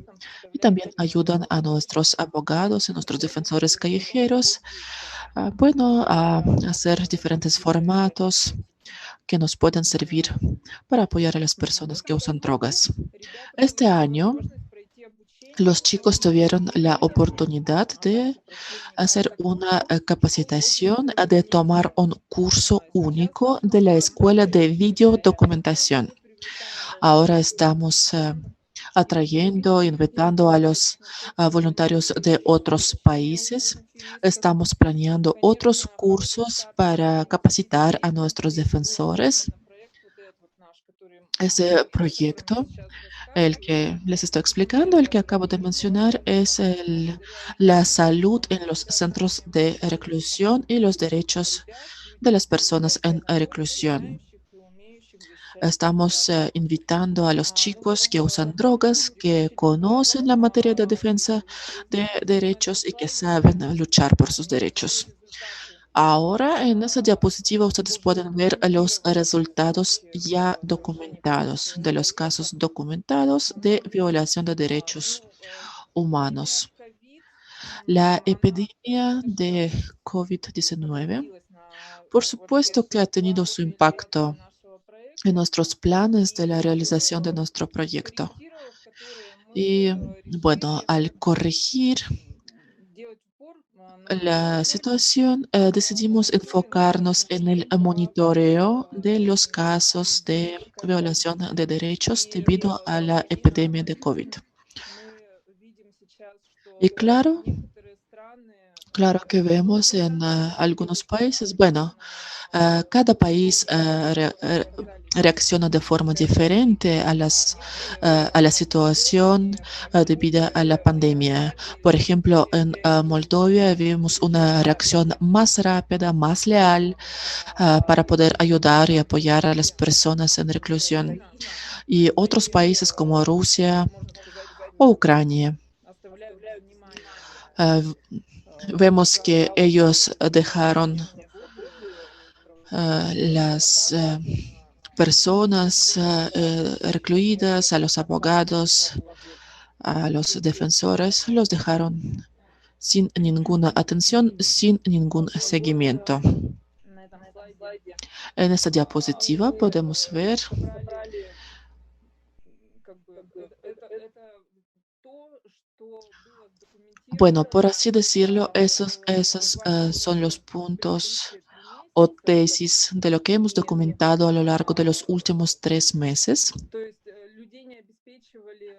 Y también ayudan a nuestros abogados y nuestros defensores callejeros, bueno, a hacer diferentes formatos que nos pueden servir para apoyar a las personas que usan drogas. Este año, los chicos tuvieron la oportunidad de hacer una capacitación, de tomar un curso único de la Escuela de Videodocumentación. Ahora estamos atrayendo, invitando a los voluntarios de otros países. Estamos planeando otros cursos para capacitar a nuestros defensores. Ese proyecto, el que les estoy explicando, el que acabo de mencionar, es la salud en los centros de reclusión y los derechos de las personas en reclusión. Estamos invitando a los chicos que usan drogas, que conocen la materia de defensa de derechos y que saben luchar por sus derechos. Ahora en esa diapositiva ustedes pueden ver los resultados ya documentados de los casos documentados de violación de derechos humanos. La epidemia de COVID-19, por supuesto que ha tenido su impacto en nuestros planes de la realización de nuestro proyecto. Y bueno, al corregir la situación, decidimos enfocarnos en el monitoreo de los casos de violación de derechos debido a la epidemia de COVID. Y claro que vemos en algunos países, bueno, cada país reacciona de forma diferente a la situación debido a la pandemia. Por ejemplo, en Moldovia vimos una reacción más rápida, más leal para poder ayudar y apoyar a las personas en reclusión. Y otros países como Rusia o Ucrania, ah, vemos que ellos dejaron las personas recluidas, a los abogados, a los defensores, los dejaron sin ninguna atención, sin ningún seguimiento. En esta diapositiva podemos ver, bueno, por así decirlo, esos son los puntos o tesis de lo que hemos documentado a lo largo de los últimos 3 meses.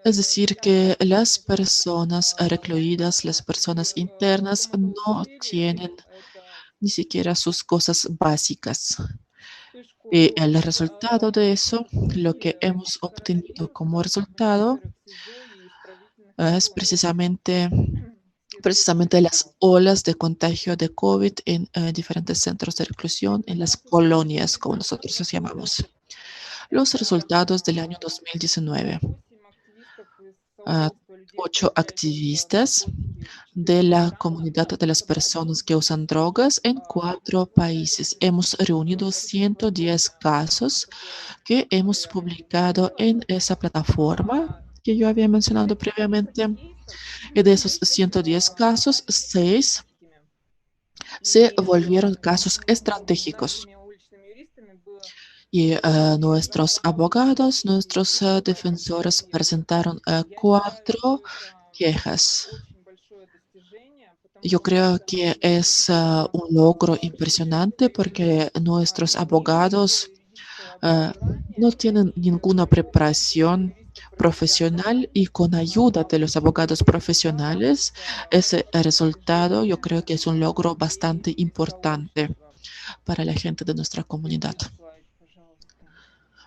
Es decir, que las personas recluidas, las personas internas, no tienen ni siquiera sus cosas básicas. Y el resultado de eso, lo que hemos obtenido como resultado, es precisamente las olas de contagio de COVID en diferentes centros de reclusión, en las colonias, como nosotros los llamamos. Los resultados del año 2019. ah, 8 activistas de la comunidad de las personas que usan drogas en 4 países. Hemos reunido 110 casos que hemos publicado en esa plataforma que yo había mencionado previamente. Y de esos 110 casos, 6 se volvieron casos estratégicos. Y nuestros abogados, nuestros defensores presentaron 4 quejas. Yo creo que es un logro impresionante porque nuestros abogados ah, no tienen ninguna preparación profesional y con ayuda de los abogados profesionales, ese resultado yo creo que es un logro bastante importante para la gente de nuestra comunidad.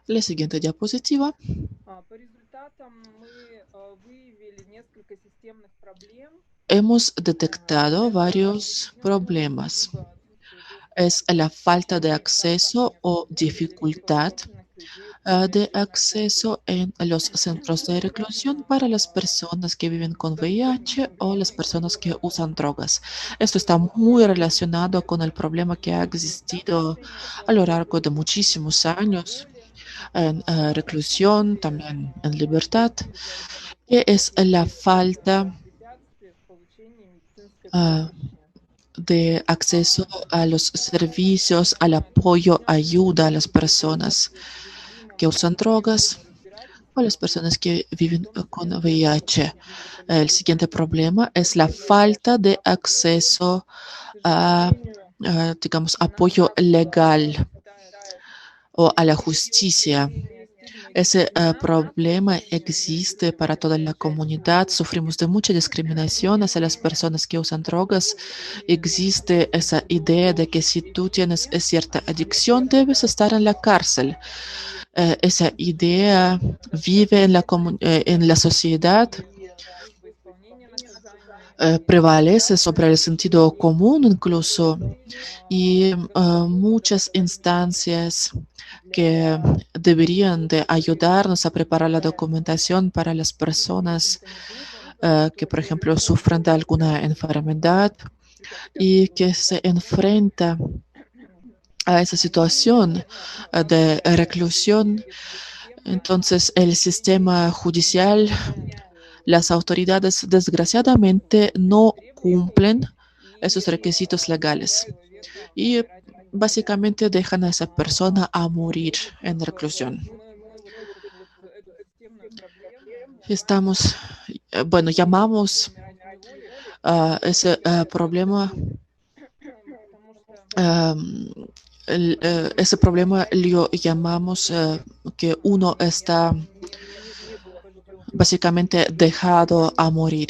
La siguiente diapositiva. Hemos detectado varios problemas. Es la falta de acceso o dificultad de acceso en los centros de reclusión para las personas que viven con VIH o las personas que usan drogas. Esto está muy relacionado con el problema que ha existido a lo largo de muchísimos años en reclusión, también en libertad, que es la falta ah, de acceso a los servicios, al apoyo, ayuda a las personas que usan drogas o las personas que viven con VIH. El siguiente problema es la falta de acceso a, digamos, apoyo legal o a la justicia. Ese problema existe para toda la comunidad. Sufrimos de mucha discriminación hacia las personas que usan drogas. Existe esa idea de que si tú tienes cierta adicción, debes estar en la cárcel. Esa idea vive en la sociedad, prevalece sobre el sentido común incluso, y muchas instancias que deberían de ayudarnos a preparar la documentación para las personas que, por ejemplo, sufren de alguna enfermedad y que se enfrenta a esa situación de reclusión. Entonces, el sistema judicial, las autoridades, desgraciadamente, no cumplen esos requisitos legales y básicamente dejan a esa persona a morir en reclusión. Estamos, bueno, llamamos a ese problema, am, ese problema lo llamamos que uno está básicamente dejado a morir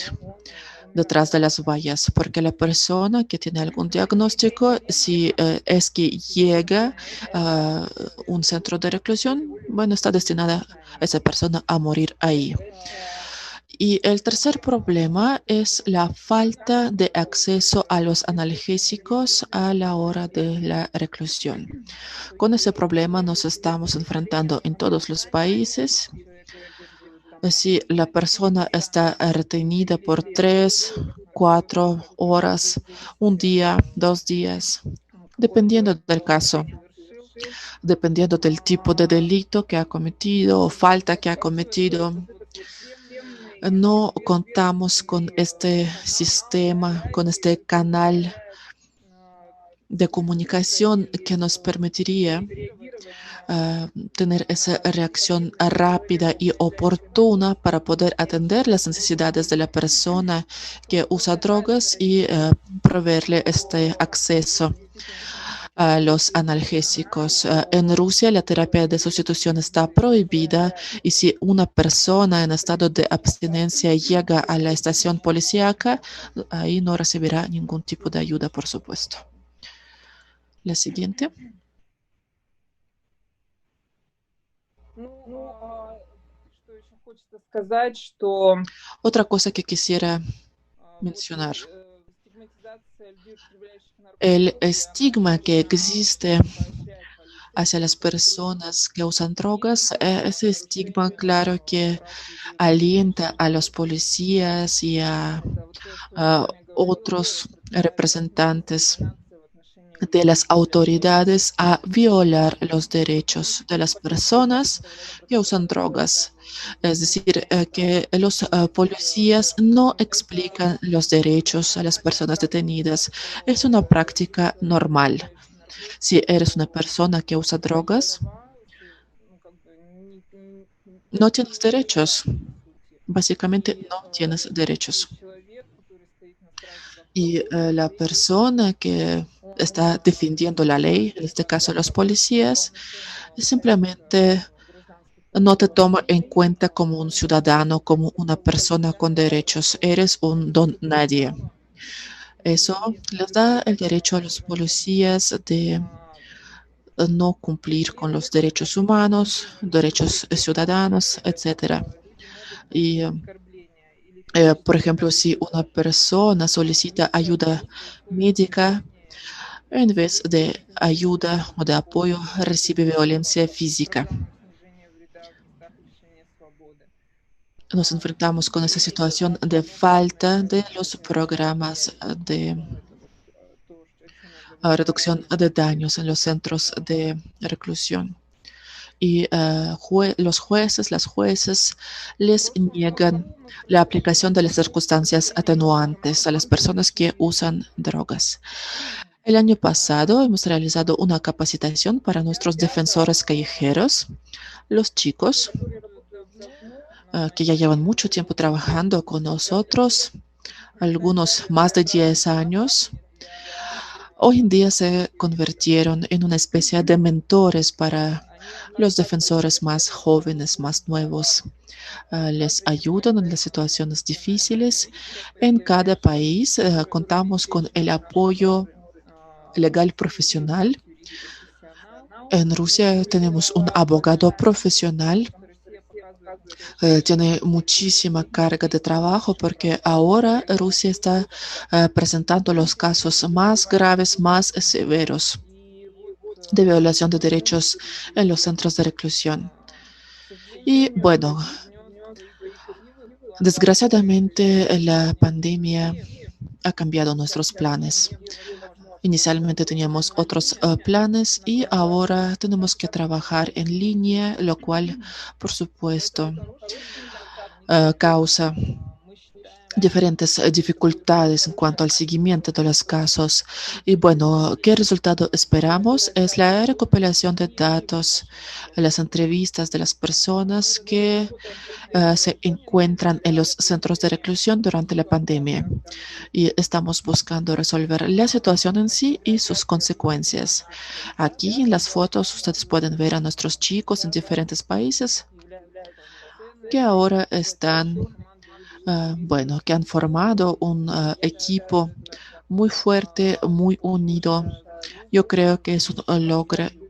detrás de las vallas, porque la persona que tiene algún diagnóstico, si es que llega a un centro de reclusión, bueno, está destinada esa persona a morir ahí. Y el tercer problema es la falta de acceso a los analgésicos a la hora de la reclusión. Con ese problema nos estamos enfrentando en todos los países. Si la persona está retenida por 3, 4 horas, un día, 2 días, dependiendo del caso, dependiendo del tipo de delito que ha cometido o falta que ha cometido, no contamos con este sistema, con este canal de comunicación que nos permitiría tener esa reacción rápida y oportuna para poder atender las necesidades de la persona que usa drogas y proveerle este acceso a los analgésicos. En Rusia la terapia de sustitución está prohibida y si una persona en estado de abstinencia llega a la estación policíaca, ahí no recibirá ningún tipo de ayuda, por supuesto. La siguiente. Otra cosa que quisiera mencionar, el estigma que existe hacia las personas que usan drogas, ese estigma, claro que alienta a los policías y a otros representantes de las autoridades a violar los derechos de las personas que usan drogas. Es decir, que los policías no explican los derechos a las personas detenidas. Es una práctica normal. Si eres una persona que usa drogas, no tienes derechos. Básicamente no tienes derechos. Y la persona que está defendiendo la ley, en este caso los policías, simplemente no te toma en cuenta como un ciudadano, como una persona con derechos. Eres un don nadie. Eso les da el derecho a los policías de no cumplir con los derechos humanos, derechos ciudadanos, etcétera. Y, por ejemplo, si una persona solicita ayuda médica, en vez de ayuda o de apoyo, recibe violencia física. Nos enfrentamos con esa situación de falta de los programas de reducción de daños en los centros de reclusión. Y los jueces, las jueces les niegan la aplicación de las circunstancias atenuantes a las personas que usan drogas. El año pasado hemos realizado una capacitación para nuestros defensores callejeros, los chicos que ya llevan mucho tiempo trabajando con nosotros, algunos más de 10 años. Hoy en día se convirtieron en una especie de mentores para los defensores más jóvenes, más nuevos. Les ayudan en las situaciones difíciles. En cada país contamos con el apoyo legal profesional. En Rusia tenemos un abogado profesional. Tiene muchísima carga de trabajo porque ahora Rusia está presentando los casos más graves, más severos de violación de derechos en los centros de reclusión. Y bueno, desgraciadamente la pandemia ha cambiado nuestros planes. Inicialmente teníamos otros planes y ahora tenemos que trabajar en línea, lo cual, por supuesto, causa diferentes dificultades en cuanto al seguimiento de los casos. Y bueno, ¿qué resultado esperamos? Es la recopilación de datos, las entrevistas de las personas que se encuentran en los centros de reclusión durante la pandemia. Y estamos buscando resolver la situación en sí y sus consecuencias. Aquí en las fotos ustedes pueden ver a nuestros chicos en diferentes países que ahora están bueno, que han formado un equipo muy fuerte, muy unido. Yo creo que es un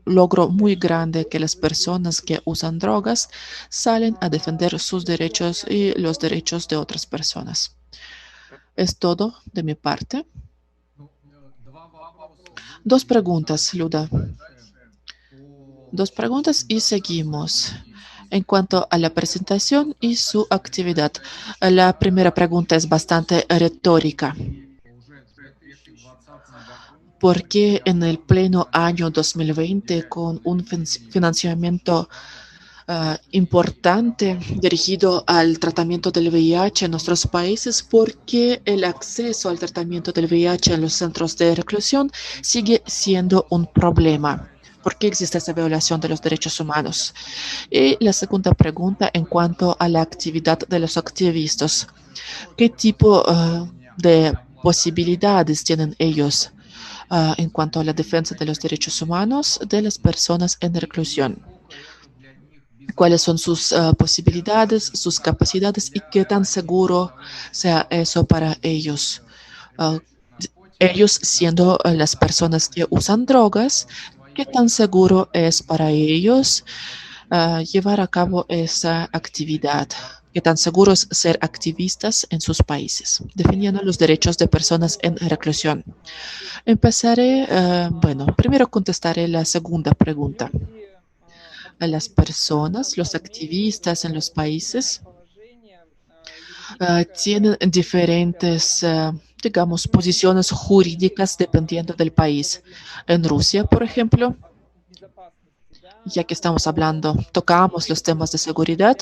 logro muy grande que las personas que usan drogas salen a defender sus derechos y los derechos de otras personas. Es todo de mi parte. Dos preguntas, Luda. Dos preguntas y seguimos. En cuanto a la presentación y su actividad, la primera pregunta es bastante retórica. ¿Por qué en el pleno año 2020, con un financiamiento importante dirigido al tratamiento del VIH en nuestros países, por qué el acceso al tratamiento del VIH en los centros de reclusión sigue siendo un problema? ¿Por qué existe esa violación de los derechos humanos? Y la segunda pregunta en cuanto a la actividad de los activistas. ¿Qué tipo de posibilidades tienen ellos en cuanto a la defensa de los derechos humanos de las personas en reclusión? ¿Cuáles son sus posibilidades, sus capacidades y qué tan seguro sea eso para ellos? Ah, ellos siendo las personas que usan drogas, ¿qué tan seguro es para ellos llevar a cabo esa actividad. ¿Qué tan seguro es ser activistas en sus países, defendiendo los derechos de personas en reclusión? Empezaré, bueno, primero contestaré la segunda pregunta. A las personas, los activistas en los países, tienen diferentes, digamos, posiciones jurídicas dependiendo del país. En Rusia, por ejemplo, ya que estamos hablando, tocamos los temas de seguridad.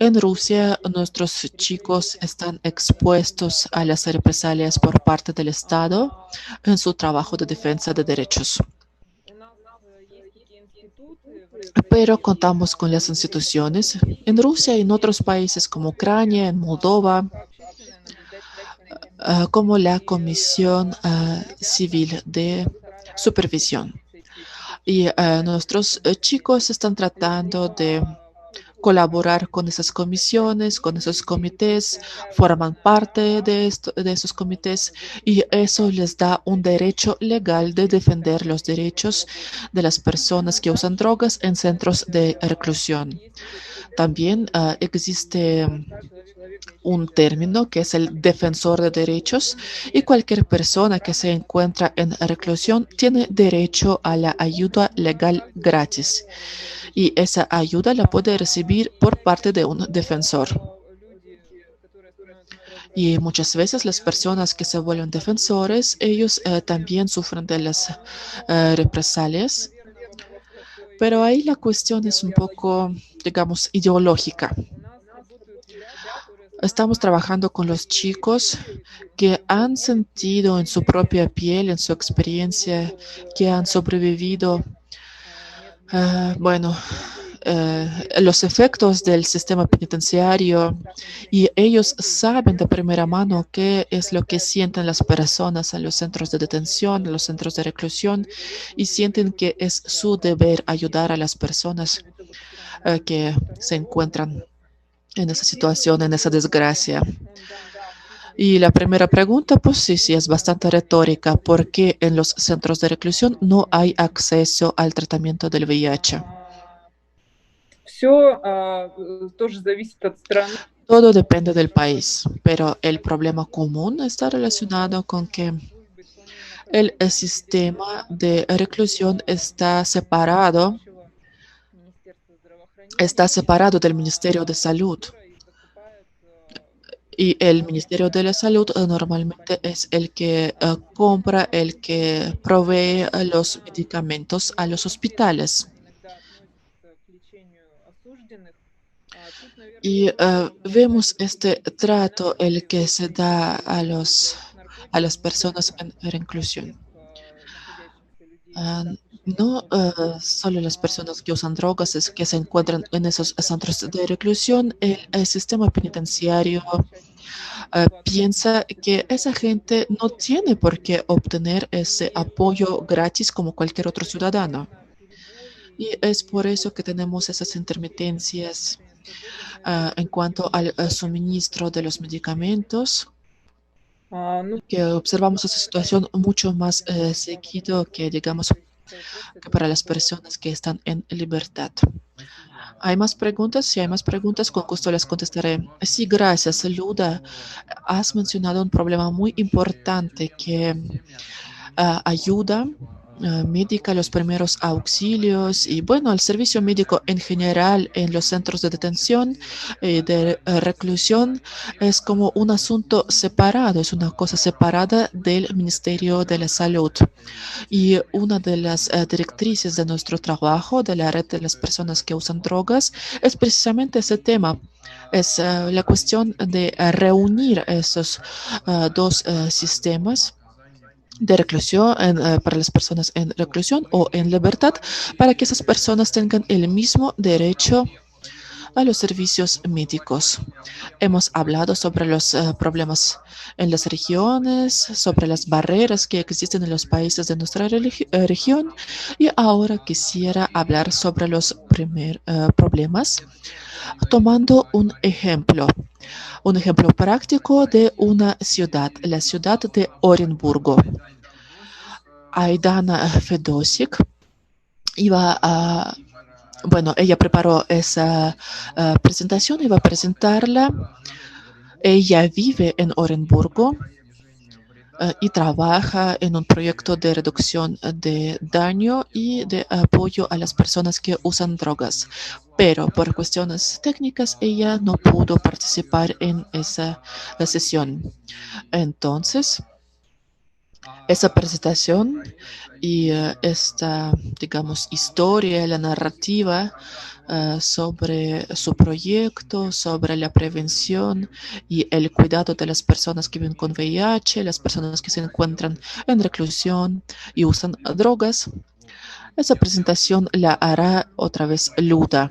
En Rusia, nuestros chicos están expuestos a las represalias por parte del Estado en su trabajo de defensa de derechos. Pero contamos con las instituciones en Rusia y en otros países como Ucrania, en Moldova, como la Comisión Civil de Supervisión. Y nuestros chicos están tratando de colaborar con esas comisiones, con esos comités, forman parte de esos comités y eso les da un derecho legal de defender los derechos de las personas que usan drogas en centros de reclusión. También existe un término que es el defensor de derechos y cualquier persona que se encuentra en reclusión tiene derecho a la ayuda legal gratis y esa ayuda la puede recibir por parte de un defensor. Y muchas veces las personas que se vuelven defensores, ellos también sufren de las represalias, pero ahí la cuestión es un poco, digamos, ideológica. Estamos trabajando con los chicos que han sentido en su propia piel, en su experiencia, que han sobrevivido, bueno, los efectos del sistema penitenciario y ellos saben de primera mano qué es lo que sienten las personas en los centros de detención, en los centros de reclusión y sienten que es su deber ayudar a las personas que se encuentran en esa situación, en esa desgracia. Y la primera pregunta, pues sí, sí, es bastante retórica. ¿Por qué en los centros de reclusión no hay acceso al tratamiento del VIH? Todo depende del país, pero el problema común está relacionado con que el sistema de reclusión está separado del Ministerio de Salud. Y el Ministerio de la Salud normalmente es el que compra, el que provee los medicamentos a los hospitales. Y vemos este trato, el que se da a las personas en reclusión. No solo las personas que usan drogas es que se encuentran en esos centros de reclusión, el sistema penitenciario piensa que esa gente no tiene por qué obtener ese apoyo gratis como cualquier otro ciudadano. Y es por eso que tenemos esas intermitencias en cuanto al suministro de los medicamentos, que observamos esa situación mucho más seguido que, digamos, que para las personas que están en libertad. ¿Hay más preguntas? Si hay más preguntas, con gusto les contestaré. Sí, gracias, Luda. Has mencionado un problema muy importante que ayuda médica, los primeros auxilios y, bueno, el servicio médico en general en los centros de detención, de reclusión, es como un asunto separado, es una cosa separada del Ministerio de la Salud. Y una de las directrices de nuestro trabajo, de la red de las personas que usan drogas, es precisamente ese tema. Es la cuestión de reunir esos dos sistemas de reclusión para las personas en reclusión o en libertad, para que esas personas tengan el mismo derecho a los servicios médicos. Hemos hablado sobre los problemas en las regiones, sobre las barreras que existen en los países de nuestra región y ahora quisiera hablar sobre los problemas tomando un ejemplo práctico de una ciudad, la ciudad de Orenburgo. Aidana Fedosik iba a Bueno, ella preparó esa presentación y va a presentarla. Ella vive en Orenburgo y trabaja en un proyecto de reducción de daño y de apoyo a las personas que usan drogas. Pero por cuestiones técnicas, ella no pudo participar en esa sesión. Entonces, esa presentación y esta, digamos, historia, la narrativa sobre su proyecto, sobre la prevención y el cuidado de las personas que viven con VIH, las personas que se encuentran en reclusión y usan drogas. Esa presentación la hará otra vez Luda.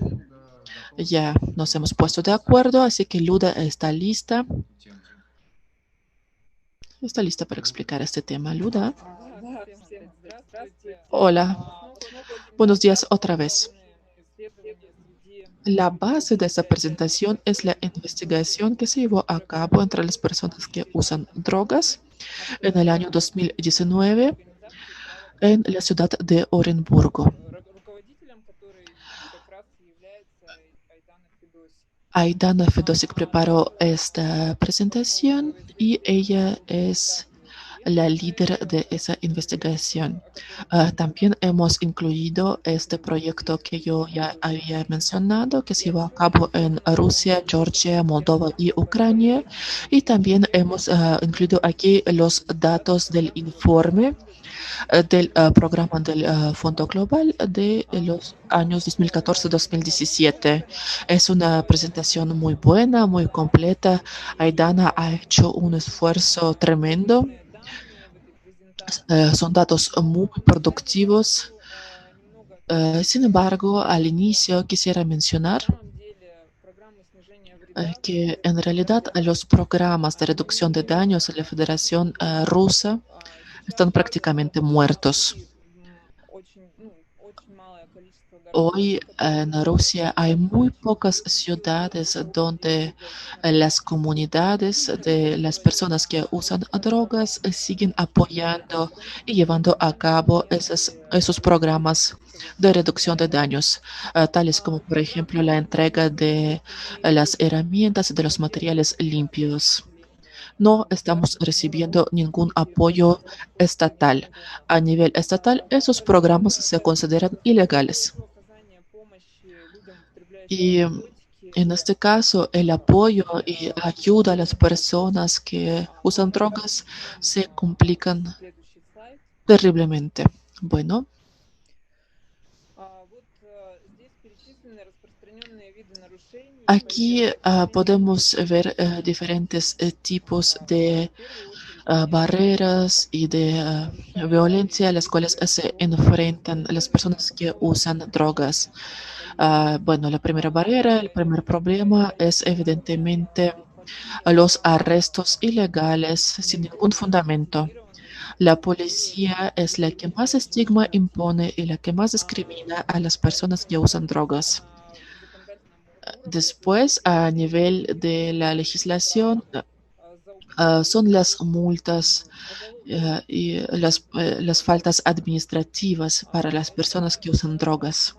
Ya nos hemos puesto de acuerdo, así que Luda está lista para explicar este tema. Luda, Да, всем здравствуйте. hola, Ну вот buenos días недавно otra vez. проведенные исследования среди La base de esa потребителей presentación es la investigación que se llevó a cabo entre las personas que usan drogas en el año 2019 организации права en la ciudad de Orenburgo. руководителем которой как раз и является Айдана Федосик. Aidana Fedosik preparó esta presentación y ella es la líder de esa investigación. También hemos incluido este proyecto que yo ya había mencionado, que se llevó a cabo en Rusia, Georgia, Moldova y Ucrania. Y también hemos incluido aquí los datos del informe del programa del Fondo Global de los años 2014-2017. Es una presentación muy buena, muy completa. Aidana ha hecho un esfuerzo tremendo. Важные данные в этой презентации. Son datos muy productivos. Хочу немного отметить, Sin embargo, al inicio quisiera что на mencionar самом деле программы снижения вреда, que которые en realidad федерация los programas de reducción de они daños en la Federación Rusa сейчас están также prácticamente muertos. и очень малое количество городов, Hoy которые en выполняют Rusia hay muy pocas свою ciudades функцию donde las легализации. comunidades de las personas que usan drogas siguen apoyando y llevando a cabo esos programas de reducción de daños, tales como, por ejemplo, la entrega de las herramientas, de los materiales limpios. No estamos recibiendo ningún apoyo estatal. A nivel estatal, esos programas se consideran ilegales. Y en este caso, el apoyo y ayuda a las personas que usan drogas se complican terriblemente. Bueno, aquí podemos ver diferentes tipos de barreras y de violencia a las cuales se enfrentan las personas que usan drogas. Bueno, la primera barrera, el primer problema es evidentemente los arrestos ilegales sin ningún fundamento. La policía es la que más estigma impone y la que más discrimina a las personas que usan drogas. Después, a nivel de la legislación, son las multas y las faltas administrativas para las personas que usan drogas.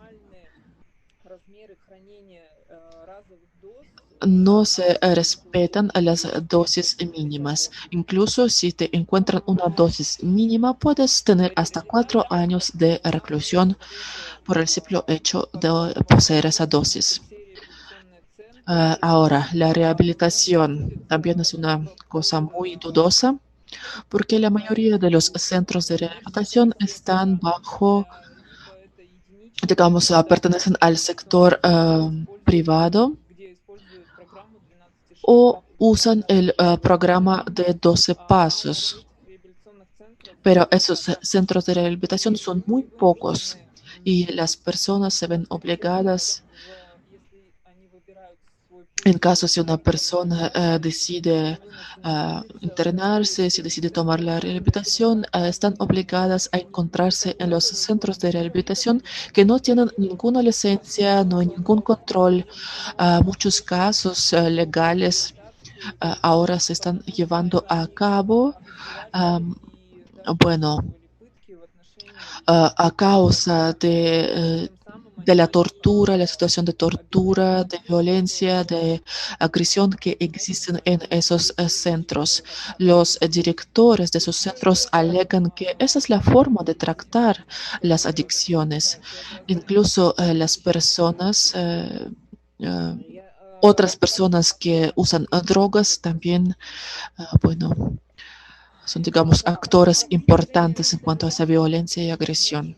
No se respetan las dosis mínimas. Incluso si te encuentran una dosis mínima, puedes tener hasta 4 años de reclusión por el simple hecho de poseer esa dosis. Ahora, la rehabilitación también es una cosa muy dudosa porque la mayoría de los centros de rehabilitación están bajo, digamos, pertenecen al sector privado o usan el programa de 12 pasos. Pero esos centros de rehabilitación son muy pocos y las personas se ven obligadas, en caso si una persona decide internarse, si decide tomar la rehabilitación, están obligadas a encontrarse en los centros de rehabilitación que no tienen ninguna licencia, no hay ningún control. Muchos casos legales ahora se están llevando a cabo. am, bueno, a causa de la tortura, la situación de tortura, de violencia, de agresión que existen en esos centros. Los directores de esos centros alegan que esa es la forma de tratar las adicciones. Incluso las personas, otras personas que usan drogas también, bueno, son, digamos, actores importantes en cuanto a esa violencia y agresión.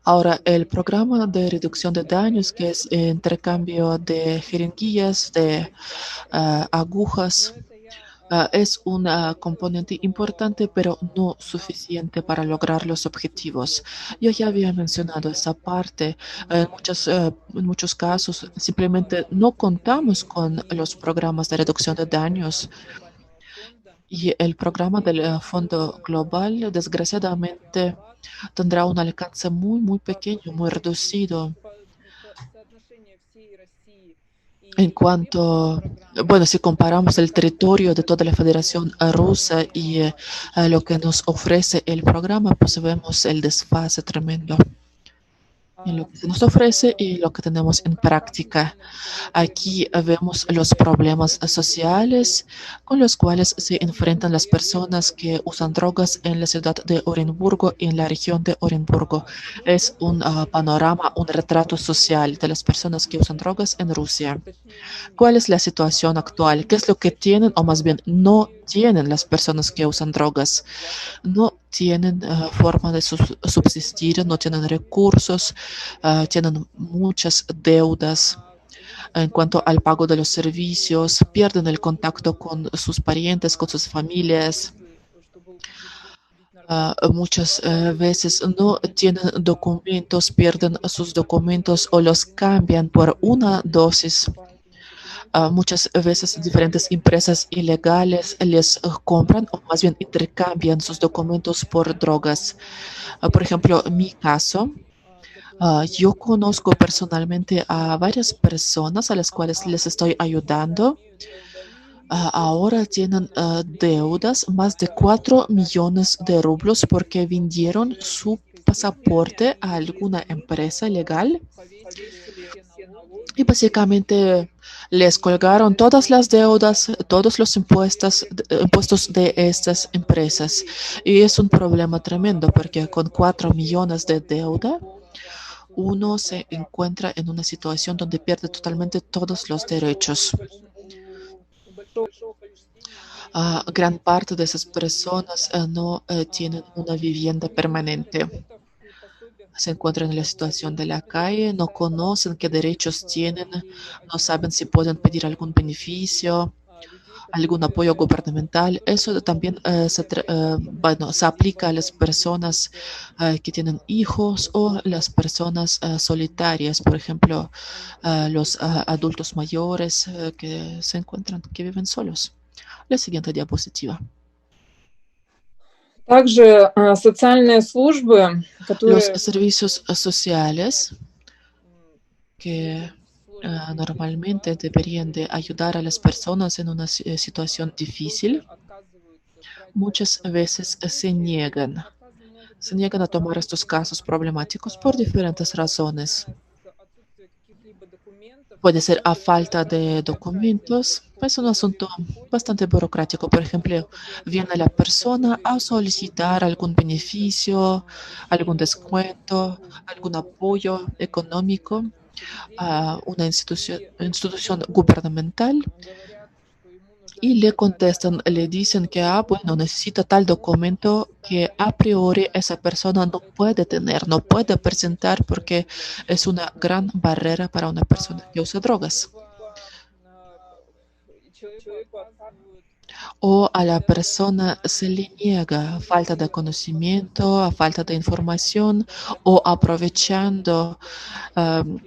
Ahora, el programa de reducción de daños, que es intercambio de jeringuillas, de agujas, es un componente importante, pero no suficiente para lograr los objetivos. Yo ya había mencionado esa parte. En muchos casos simplemente no contamos con los programas de reducción de daños y el programa del Fondo Global, desgraciadamente, tendrá un alcance muy, muy pequeño, muy reducido en cuanto, bueno, si comparamos el territorio de toda la Federación Rusa y lo que nos ofrece el programa, pues vemos el desfase tremendo en lo que se nos ofrece y lo que tenemos en práctica. Aquí vemos los problemas sociales con los cuales se enfrentan las personas que usan drogas en la ciudad de Orenburgo y en la región de Orenburgo. Es un panorama, un retrato social de las personas que usan drogas en Rusia. ¿Cuál es la situación actual? ¿Qué es lo que tienen o más bien no tienen las personas que usan drogas? No tienen forma de subsistir, no tienen recursos, tienen muchas deudas en cuanto al pago de los servicios, pierden el contacto con sus parientes, con sus familias. Muchas veces no tienen documentos, pierden sus documentos o los cambian por una dosis. Muchas veces diferentes empresas ilegales les compran o más bien intercambian sus documentos por drogas. Por ejemplo, en mi caso, yo conozco personalmente a varias personas a las cuales les estoy ayudando. Ahora tienen deudas más de 4 millones de rublos porque vendieron su pasaporte a alguna empresa legal y básicamente les colgaron todas las deudas, todos los impuestos de estas empresas. Y es un problema tremendo porque con 4 millones de deuda, uno se encuentra en una situación donde pierde totalmente todos los derechos. Gran parte de esas personas no tienen una vivienda permanente. Se encuentran en la situación de la calle, no conocen qué derechos tienen, no saben si pueden pedir algún beneficio, algún apoyo gubernamental. Eso también bueno, se aplica a las personas que tienen hijos o las personas solitarias, por ejemplo, los adultos mayores que se encuentran, que viven solos. La siguiente diapositiva. Также социальные службы, Los которые servicios sociales que normalmente deberían de ayudar a las personas en una situación difícil, muchas veces se niegan a tomar estos casos problemáticos por diferentes razones. Puede ser a falta de documentos, es un asunto bastante burocrático. Por ejemplo, viene la persona a solicitar algún beneficio, algún descuento, algún apoyo económico a una institución gubernamental y le contestan, le dicen que, bueno, necesita tal documento que a priori esa persona no puede tener, no puede presentar porque es una gran barrera para una persona que usa drogas. O a la persona se le niega falta de conocimiento, a falta de información o aprovechando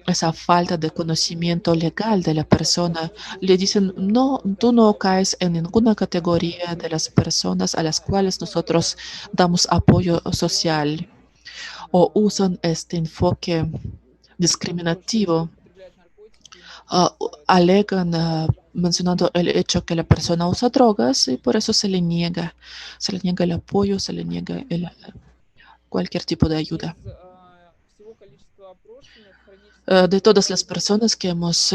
esa falta de conocimiento legal de la persona, le dicen, no, tú no caes en ninguna categoría de las personas a las cuales nosotros damos apoyo social o usan este enfoque discriminativo, alegan mencionando el hecho que la persona usa drogas y por eso se le niega el apoyo, se le niega cualquier tipo de ayuda. De todas las personas que hemos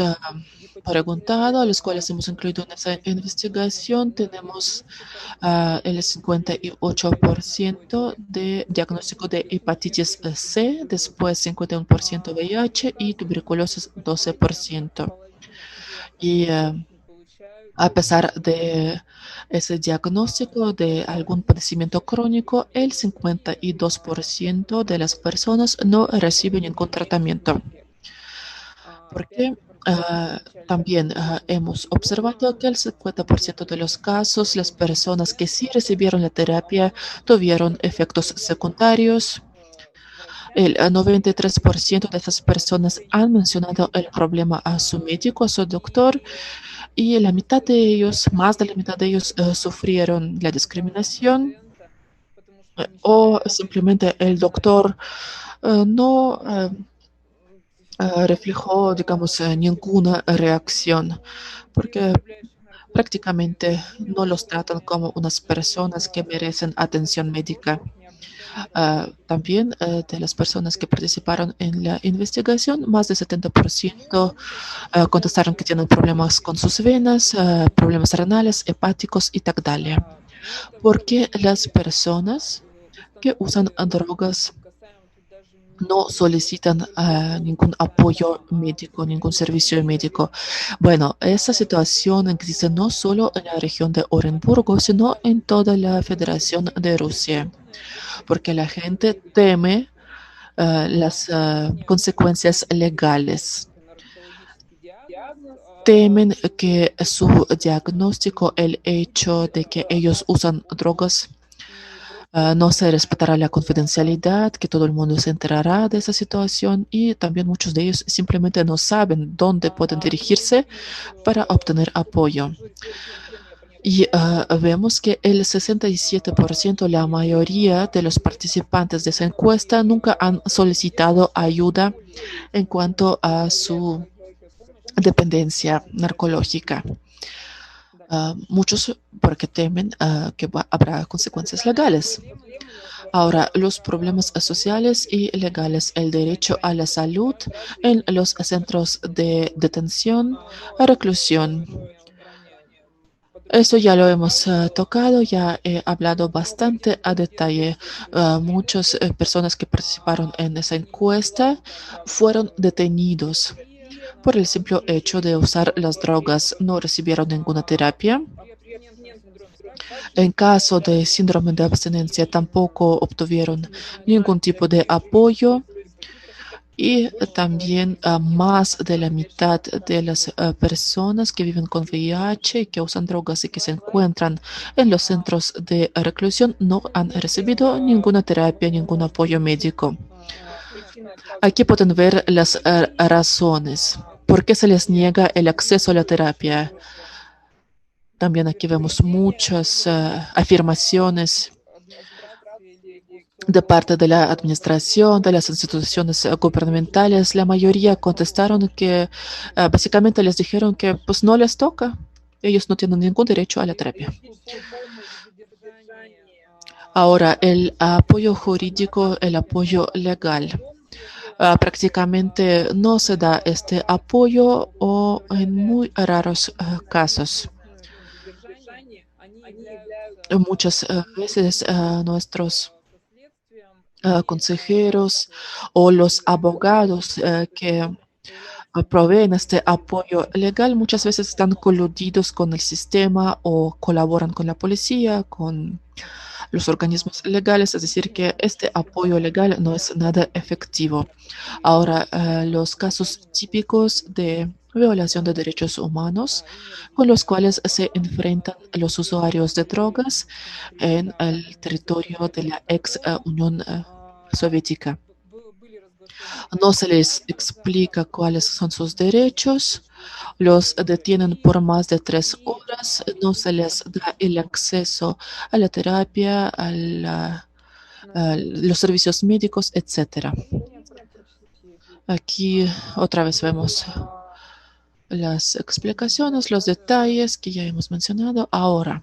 preguntado, a las cuales hemos incluido en esa investigación, tenemos el 58% de diagnóstico de hepatitis C, después 51% VIH y tuberculosis 12%. Y a pesar de ese diagnóstico de algún padecimiento crónico, el 52% de las personas no reciben ningún tratamiento. Porque también hemos observado que el 50% de los casos, las personas que sí recibieron la terapia tuvieron efectos secundarios. El 93% de esas personas han mencionado el problema a su médico, a su doctor, y la mitad de ellos, más de la mitad de ellos, sufrieron la discriminación o simplemente el doctor no reflejó, digamos, ninguna reacción, porque prácticamente no los tratan como unas personas que merecen atención médica. También de las personas que participaron en la investigación, más del 70% contestaron que tienen problemas con sus venas, problemas renales, hepáticos y так далее. Porque las personas que usan drogas no solicitan ningún apoyo médico, ningún servicio médico. Bueno, esta situación existe no solo en la región de Orenburgo, sino en toda la Federación de Rusia, porque la gente teme las consecuencias legales. Temen que su diagnóstico, el hecho de que ellos usan drogas, no se respetará la confidencialidad, que todo el mundo se enterará de esa situación y también muchos de ellos simplemente no saben dónde pueden dirigirse para obtener apoyo. Y vemos que el 67%, la mayoría de los participantes de esa encuesta, nunca han solicitado ayuda en cuanto a su dependencia narcológica. Muchos porque temen que habrá consecuencias legales. Ahora, los problemas sociales y legales, el derecho a la salud en los centros de detención, reclusión. Esto ya lo hemos tocado, ya he hablado bastante a detalle. Muchas personas que participaron en esa encuesta fueron detenidos por el simple hecho de usar las drogas, no recibieron ninguna terapia. En caso de síndrome de abstinencia, tampoco obtuvieron ningún tipo de apoyo. Y también más de la mitad de las personas que viven con VIH y que usan drogas y que se encuentran en los centros de reclusión no han recibido ninguna terapia, ningún apoyo médico. Aquí pueden ver las razones. ¿Por qué se les niega el acceso a la terapia? También aquí vemos muchas afirmaciones de parte de la administración, de las instituciones gubernamentales. La mayoría contestaron que básicamente les dijeron que pues no les toca. Ellos no tienen ningún derecho a la terapia. Ahora, el apoyo jurídico, el apoyo legal. Prácticamente no se da este apoyo o en muy raros casos. Muchas veces nuestros consejeros o los abogados que proveen este apoyo legal muchas veces están coludidos con el sistema o colaboran con la policía, con los organismos legales, es decir, que este apoyo legal no es nada efectivo. Ahora, los casos típicos de violación de derechos humanos con los cuales se enfrentan los usuarios de drogas en el territorio de la ex Unión Soviética. No se les explica cuáles son sus derechos, los detienen por más de 3 horas, no se les da el acceso a la terapia, a los servicios médicos, etcétera. Aquí otra vez vemos las explicaciones, los detalles que ya hemos mencionado. Ahora,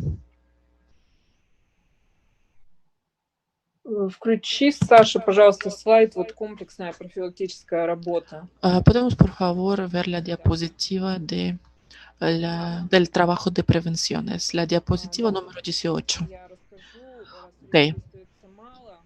Включи, Саша, пожалуйста, слайд, вот комплексная профилактическая работа. Podemos, por favor, ver la diapositiva del trabajo de prevenciones, la diapositiva Да, número 18. я расскажу, раз Ok, времени остается мало,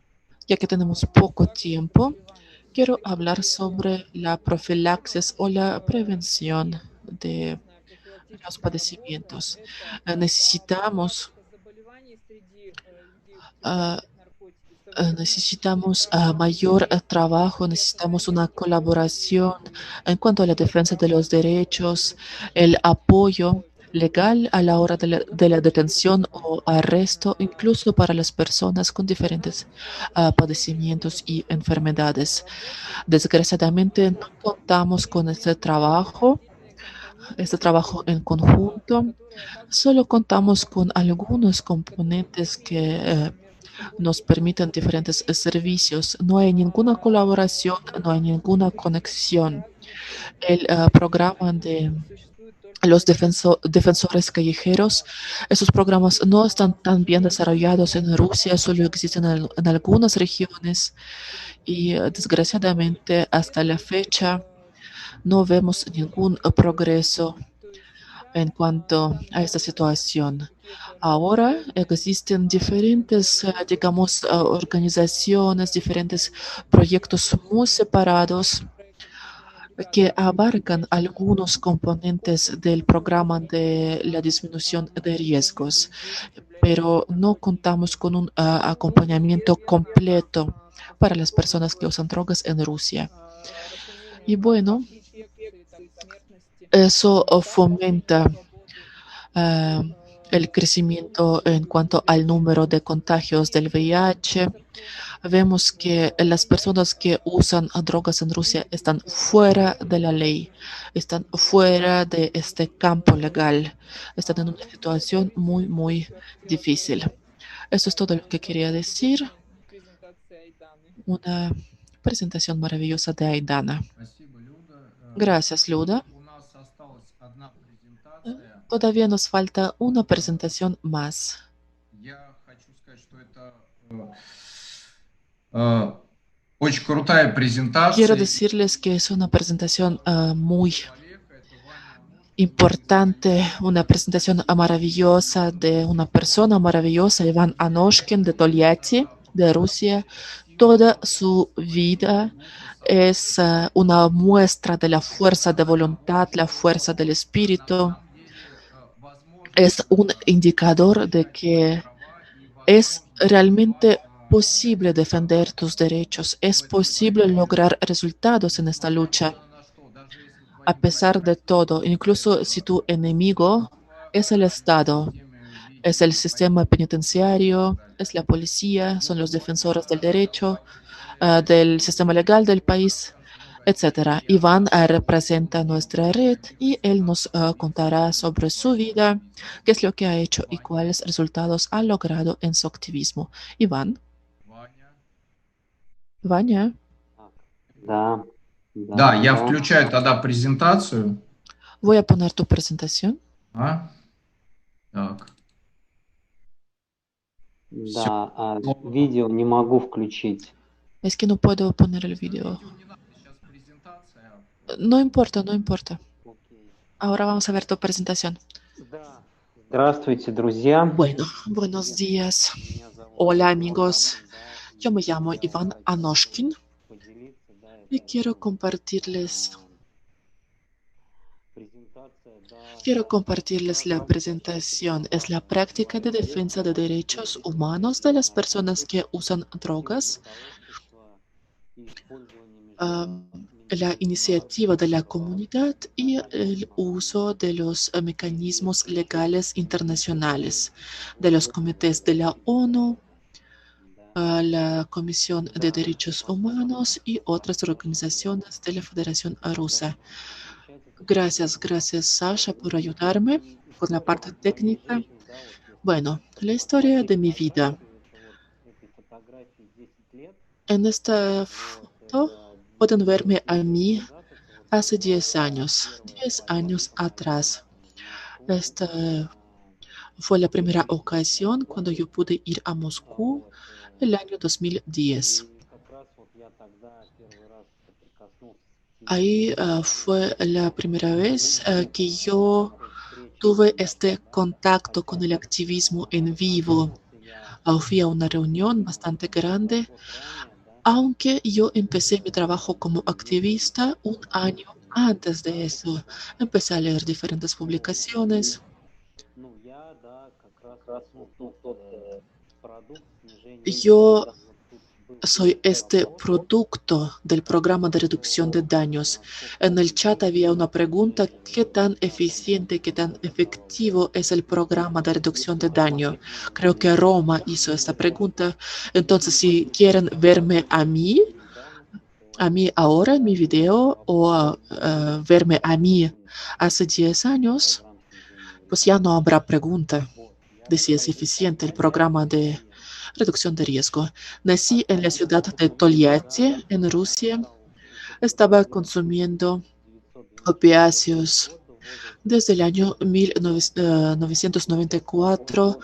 ya que tenemos poco профилактика tiempo, заболеваний quiero hablar среди sobre la profilaxis o la prevención de комплексная los профилактическая работа– padecimientos. это Necesitamos профилактика заболеваний среди людей, ah, употребляющих наркотики, совместно с necesitamos медиками mayor и trabajo, necesitamos una психотерапевтами colaboración en cuanto a la для defensa de los прорабатывания derechos, el apoyo психологии. legal a la hora de la detención o arresto, incluso para las personas con diferentes padecimientos y enfermedades. Работы Desgraciadamente no contamos con различные este компоненты, trabajo en conjunto, которые оказывают solo contamos con взаимодействие, algunos которые componentes que координируются между собой nos без permiten diferentes servicios. No hay ninguna colaboración, no hay работы ninguna по conexión. разным El programa de существует только los один defensores callejeros, esos programas no están tan bien desarrollados en Rusia, solo existen en algunas regiones y desgraciadamente hasta la fecha no vemos ningún progreso то есть en сейчас cuanto a esta данные situación. какие-то Ahora организации existen которые diferentes, работают digamos, organizaciones, в diferentes рамках proyectos muy separados проекта снижения вреда que здоровью abarcan населения. algunos componentes del programa de la disminución de riesgos, pero no contamos con un acompañamiento completo para las personas que usan drogas en Rusia. Y Распространение bueno, инфекции там, и смертности eso также fomenta снижает свободу ah, el crecimiento людей. en cuanto al número de contagios del VIH. Vemos que las personas que usan drogas en Rusia están fuera de la ley, están fuera de este campo legal, están en una situación muy, muy difícil. Eso es todo lo que quería decir. Замечательная презентация Айданы. Una presentación maravillosa de Aidana. Спасибо, Люда. Gracias, Luda. У нас осталась одна презентация. Todavía nos falta una presentación más. Я хочу сказать, что это очень крутая Quiero презентация. decirles que es una presentación muy Человека, это Ваня Аношкин, importante, una presentación maravillosa de una persona maravillosa, Iván Anoshkin de Tolyatti, de Rusia. Toda su vida es una muestra de la fuerza de voluntad, la fuerza del espíritu. на самом деле Es возможно un indicador de защищать свои que права и es возможно realmente добиваться posible defender результатов tus derechos, в es этой posible борьбе, lograr resultados en esta несмотря lucha, ни на что, даже если a твоим pesar de todo, противником incluso si tu enemigo es el Estado, системе в es el виде sistema полиции и так penitenciario, далее. es la policía, son los Вот. defensores del derecho, Давайте del sistema legal del país, очень много etcétera. и от Iván вас representa nuestra red каких y él результатов nos добился contará в sobre su своем vida, активизме. qué es lo que ha hecho y Ваня, cuáles resultados ha logrado en su activismo. Iván, Ваня. Vanya, Да, Да, да, я да, включаю тогда презентацию. voy a poner tu presentación. Так. Всё. да. Видео не могу включить. Es que no puedo poner el video. Видео не надо, сейчас презентация. No importa, no importa. Окей. Ahora vamos a ver tu presentación. Да. Здравствуйте, друзья. Bueno, buenos días. Меня зовут Hola Иван, amigos, да, yo me и llamo я Iván хотел Anoshkin поделиться, да, y это quiero compartirles презентация, да, Quiero compartirles la presentación. Es la práctica de defensa de derechos humanos de las personas que usan drogas, la iniciativa de la comunidad y el uso de los mecanismos legales internacionales, de los comités de la ONU, la Comisión de Derechos Humanos y otras organizaciones de la Federación Rusa. Gracias, gracias Sasha por ayudarme con la parte técnica. Bueno, la historia de mi vida. En esta foto pueden verme a mí hace 10 años, 10 años atrás. Esta fue la primera ocasión cuando yo pude ir a Moscú el año 2010. И как раз вот я тогда первый раз соприкоснулся с Ahí fue la primera vez que yo tuve este contacto con el activismo en vivo. Fui a una reunión bastante grande, aunque yo empecé mi trabajo como activista un año antes de eso. Empecé a leer diferentes publicaciones. Ну, я, да, как раз вот, ну, тот продукт снижения Yo эмиссий, вот тут был soy este вопрос, producto del programa de reducción de daños. En el chat había una pregunta: ¿qué tan eficiente, qué tan efectivo es el programa de reducción de daño? Creo que Roma hizo esta pregunta. Entonces, si quieren verme a mí ahora en mi video o verme a mí hace 10 años, pues ya no habrá pregunta de si es eficiente el programa de reducción de riesgo. Nací en la ciudad de Tolyatti, en Rusia. Estaba consumiendo opiáceos desde el año 1994,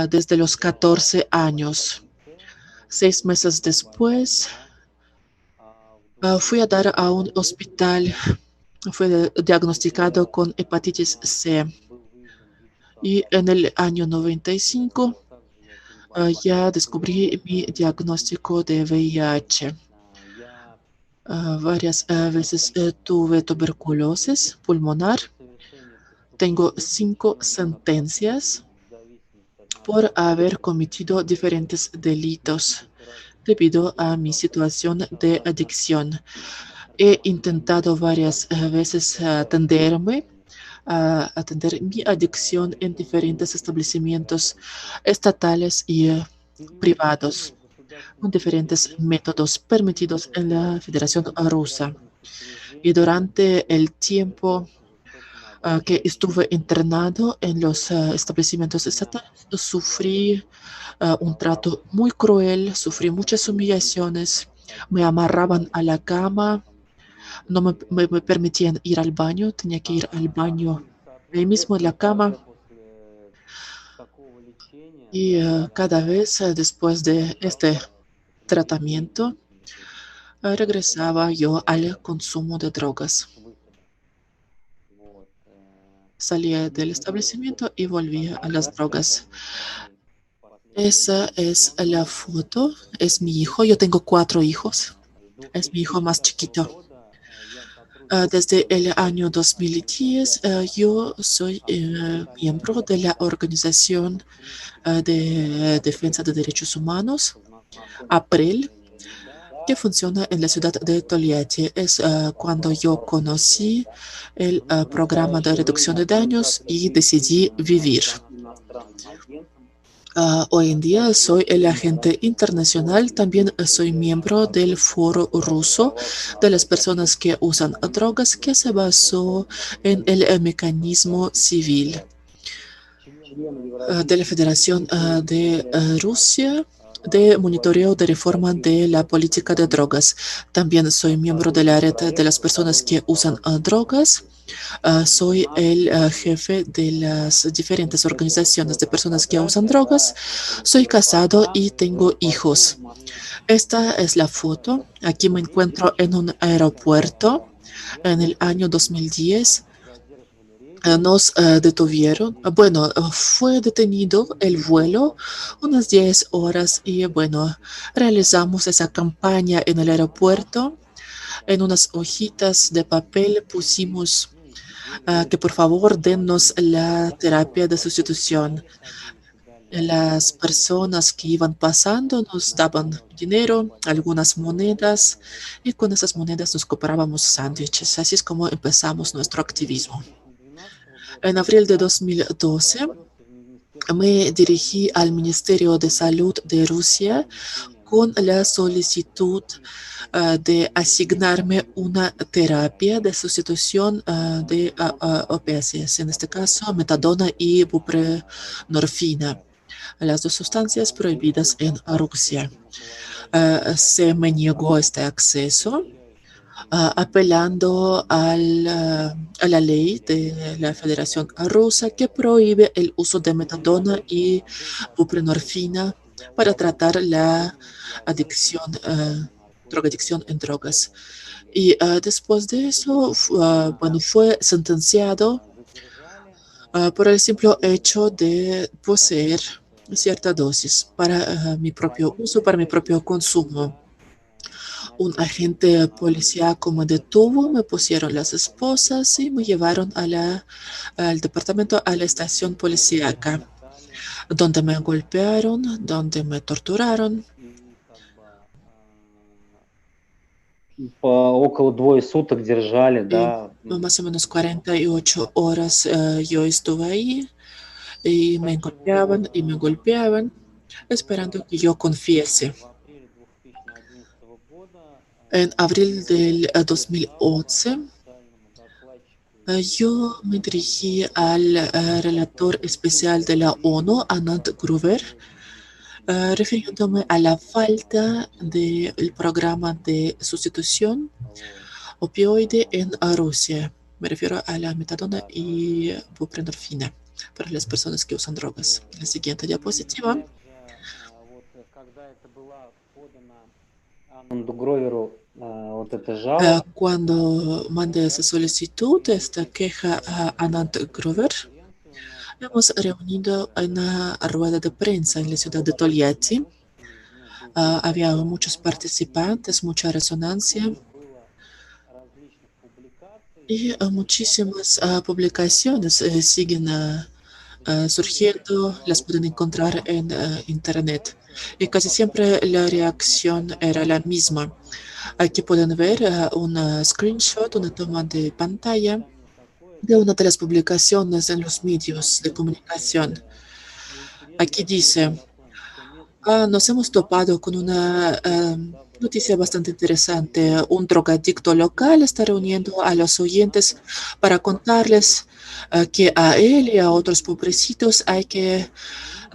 desde los 14 años. 6 meses después, fui a dar a un hospital. Fue diagnosticado con hepatitis C. Y en el año 95 ya descubrí mi diagnóstico de VIH. Varias veces tuve tuberculosis pulmonar. Tengo 5 sentencias por haber cometido diferentes delitos debido a mi situación de adicción. He intentado varias veces atender mi adicción en diferentes establecimientos estatales y privados, con diferentes métodos permitidos en la Federación Rusa. Y durante el tiempo que estuve internado en los establecimientos estatales, sufrí un trato muy cruel, sufrí muchas humillaciones, me amarraban a la cama, no me permitían ir al baño, tenía que ir al baño ahí mismo en la cama. Y cada vez después de este tratamiento, regresaba yo al consumo de drogas. Salía del establecimiento y volvía a las drogas. Esa es la foto, es mi hijo. Yo tengo 4 hijos. Es mi hijo más chiquito. Desde el año 2010 yo soy miembro de la Organización de Defensa de Derechos Humanos, APREL, que funciona en la ciudad de Tolyatti. Es cuando yo conocí el programa de reducción de daños y decidí vivir. Hoy en día soy el agente internacional, también soy miembro del Foro Ruso de las personas que usan drogas, que se basó en el mecanismo civil de la Federación de Rusia de monitoreo de reforma de la política de drogas. También soy miembro de la red de las personas que usan drogas. Soy el jefe de las diferentes organizaciones de personas que usan drogas. Soy casado y tengo hijos. Esta es la foto. Aquí me encuentro en un aeropuerto en el año 2010. Nos detuvieron. Bueno, fue detenido el vuelo unas 10 horas y bueno, realizamos esa campaña en el aeropuerto. En unas hojitas de papel pusimos que por favor dennos la terapia de sustitución. Las personas que iban pasando nos daban dinero, algunas monedas, y con esas monedas nos comprábamos sándwiches. Así es como empezamos nuestro activismo. En abril de 2012 me dirigí al Ministerio de Salud de Rusia con la solicitud de asignarme una terapia de sustitución de opiáceos, en este caso metadona y buprenorfina, las 2 sustancias prohibidas en Rusia. Se me negó este acceso, apelando a la ley de la Federación Rusa que prohíbe el uso de metadona y buprenorfina para tratar la adicción, drogadicción en drogas. Y después de eso, bueno, fue sentenciado por el simple hecho de poseer cierta dosis para mi propio uso, para mi propio consumo. Un agente policíaco me detuvo, me pusieron las esposas y me llevaron al departamento, a la estación policíaca, donde me golpearon, donde me torturaron. По около 2 суток держали, Y да. más o menos 48 horas yo estuve ahí y me golpeaban y me golpeaban, esperando que yo confiese. En abril del 2011, yo me dirigí al relator especial de la ONU, Anand Gruver, refiriéndome a la falta del programa de sustitución opioide en Rusia. Me refiero a la metadona y buprenorfina para las personas que usan drogas. La siguiente diapositiva. Cuando mandé esa solicitud, esta queja a Anand Gruver, hemos reunido una rueda de prensa en la ciudad de Tolyatti. Había muchos participantes, mucha resonancia y muchísimas publicaciones siguen surgiendo, las pueden encontrar en internet. Y casi siempre la reacción era la misma. Aquí pueden ver un screenshot, una toma de pantalla de una de las publicaciones en los medios de comunicación. Aquí dice, nos hemos topado con una noticia bastante interesante. Un drogadicto local está reuniendo a los oyentes para contarles que a él y a otros pobrecitos hay que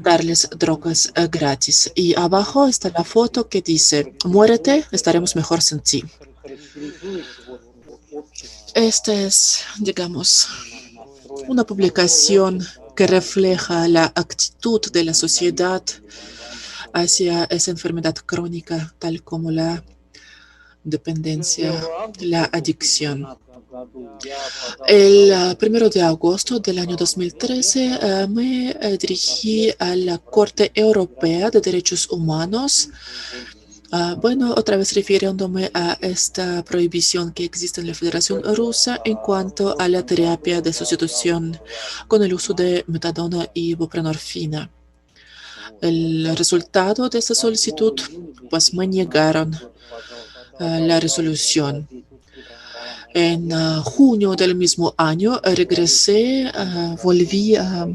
darles drogas gratis. Y abajo está la foto que dice, muérete, estaremos mejor sin ti. Esta es, digamos, una publicación que refleja la actitud de la sociedad hacia esa enfermedad crónica, tal como la dependencia, la adicción. El 1 de agosto del año 2013 me dirigí a la Corte Europea de Derechos Humanos. Bueno, otra vez refiriéndome a esta prohibición que existe en la Federación Rusa en cuanto a la terapia de sustitución con el uso de metadona y buprenorfina. El resultado de esta solicitud, pues me negaron la resolución. En junio del mismo año regresé, volví a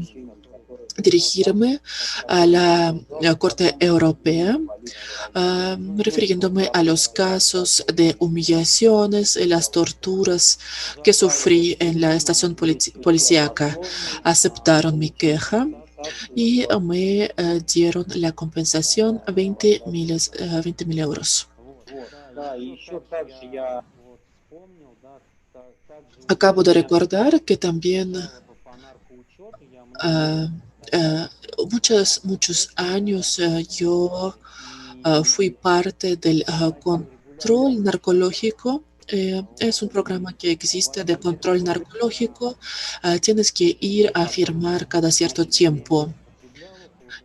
dirigirme a la Corte Europea, refiriéndome a los casos de humillaciones y las torturas que sufrí en la estación policíaca. Aceptaron mi queja y me dieron la compensación 20.000 euros. Acabo de recordar que también muchos años yo fui parte del control narcológico. Es un programa que existe de control narcológico. Tienes que ir a firmar cada cierto tiempo.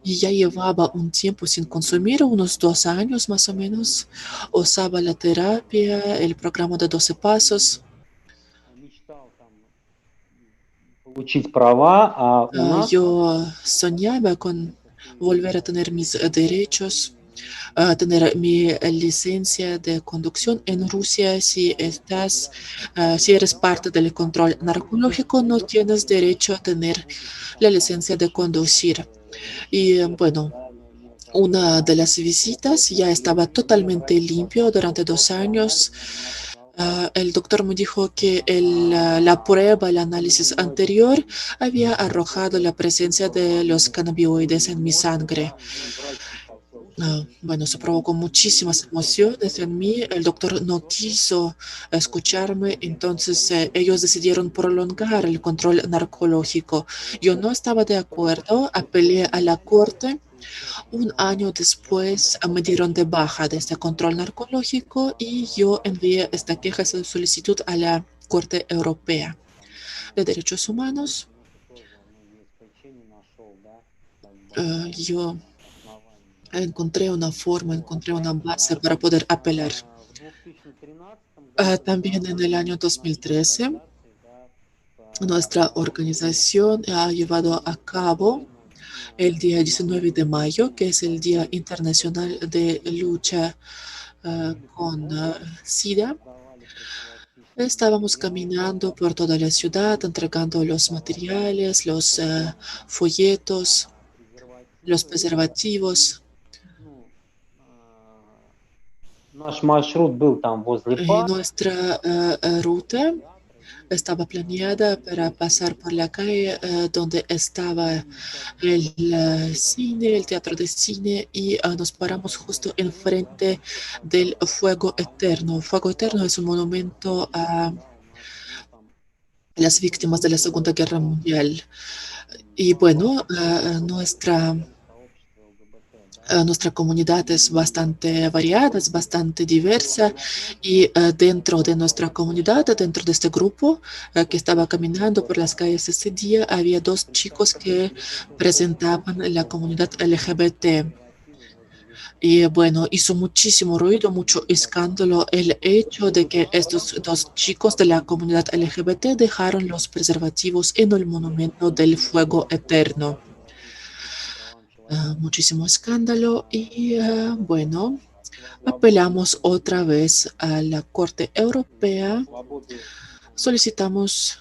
Y ya llevaba un tiempo sin consumir, unos 2 años más o menos. Usaba la terapia, el programa de 12 pasos. Yo soñaba con volver a tener mis derechos, tener mi licencia de conducción. En Rusia, si eres parte del control narcológico, no tienes derecho a tener la licencia de conducir. Y bueno, una de las visitas ya estaba totalmente limpio durante 2 años. El doctor me dijo que la prueba, el análisis anterior, había arrojado la presencia de los cannabinoides en mi sangre. Bueno, se provocó muchísimas emociones en mí. El doctor no quiso escucharme, entonces ellos decidieron prolongar el control narcológico. Yo no estaba de acuerdo, apelé a la corte Un año después me dieron de baja de este control narcológico y yo envié esta queja, esta solicitud a la Corte Europea de Derechos Humanos. Yo encontré una forma, encontré una base para poder apelar. También en el año 2013, nuestra organización ha llevado a cabo el día 19 de mayo, que es el Día Internacional de Lucha con SIDA. Estábamos caminando por toda la ciudad, entregando los materiales, los folletos, los preservativos. Наш маршрут был там возле парка. Nuestra ruta estaba planeada para pasar por la calle donde estaba el cine, el teatro de cine, y nos paramos justo enfrente del Fuego Eterno. Fuego Eterno es un monumento a las víctimas de la Segunda Guerra Mundial. Y bueno, nuestra comunidad es bastante variada, es bastante diversa, y dentro de nuestra comunidad, dentro de este grupo que estaba caminando por las calles ese día, había dos chicos que presentaban la comunidad LGBT. Y bueno, hizo muchísimo ruido, mucho escándalo el hecho de que estos dos chicos de la comunidad LGBT dejaron los preservativos en el monumento del Fuego Eterno. Muchísimo escándalo y bueno, apelamos otra vez a la Corte Europea. Solicitamos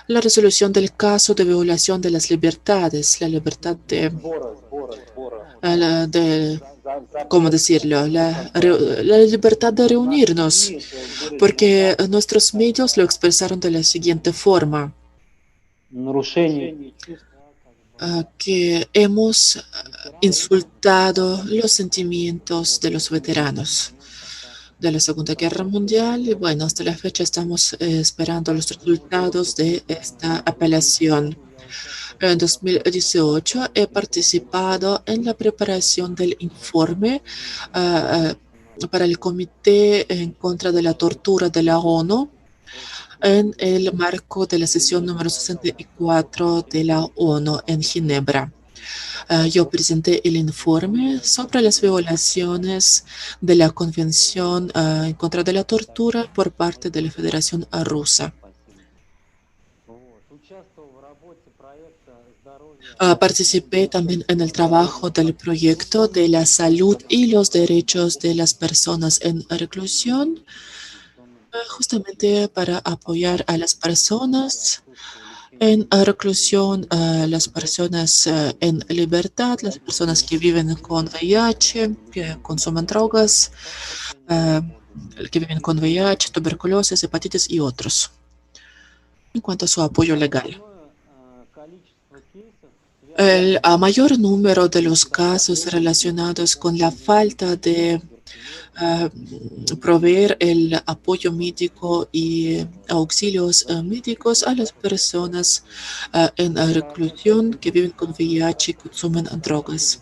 la resolución del caso de violación de las libertades, la libertad ¿cómo decirlo? La libertad de reunirnos, porque nuestros medios lo expresaron de la siguiente forma. Que hemos insultado los sentimientos de los veteranos de la Segunda Guerra Mundial, y bueno, hasta la fecha estamos esperando los resultados de esta apelación. En 2018 he participado en la preparación del informe para el Comité en contra de la Tortura de la ONU, en el marco de la sesión número 64 de la ONU en Ginebra. Yo presenté el informe sobre las violaciones de la Convención en contra de la Tortura por parte de la Federación Rusa. Participé también en el trabajo del proyecto de la salud y los derechos de las personas en reclusión, justamente para apoyar a las personas en reclusión, las personas en libertad, las personas que viven con VIH, que consumen drogas, que viven con VIH, tuberculosis, hepatitis y otros, en cuanto a su apoyo legal. El mayor número de los casos relacionados con la falta de proveer el apoyo médico y auxilios médicos a las personas en reclusión que viven con VIH y consumen drogas.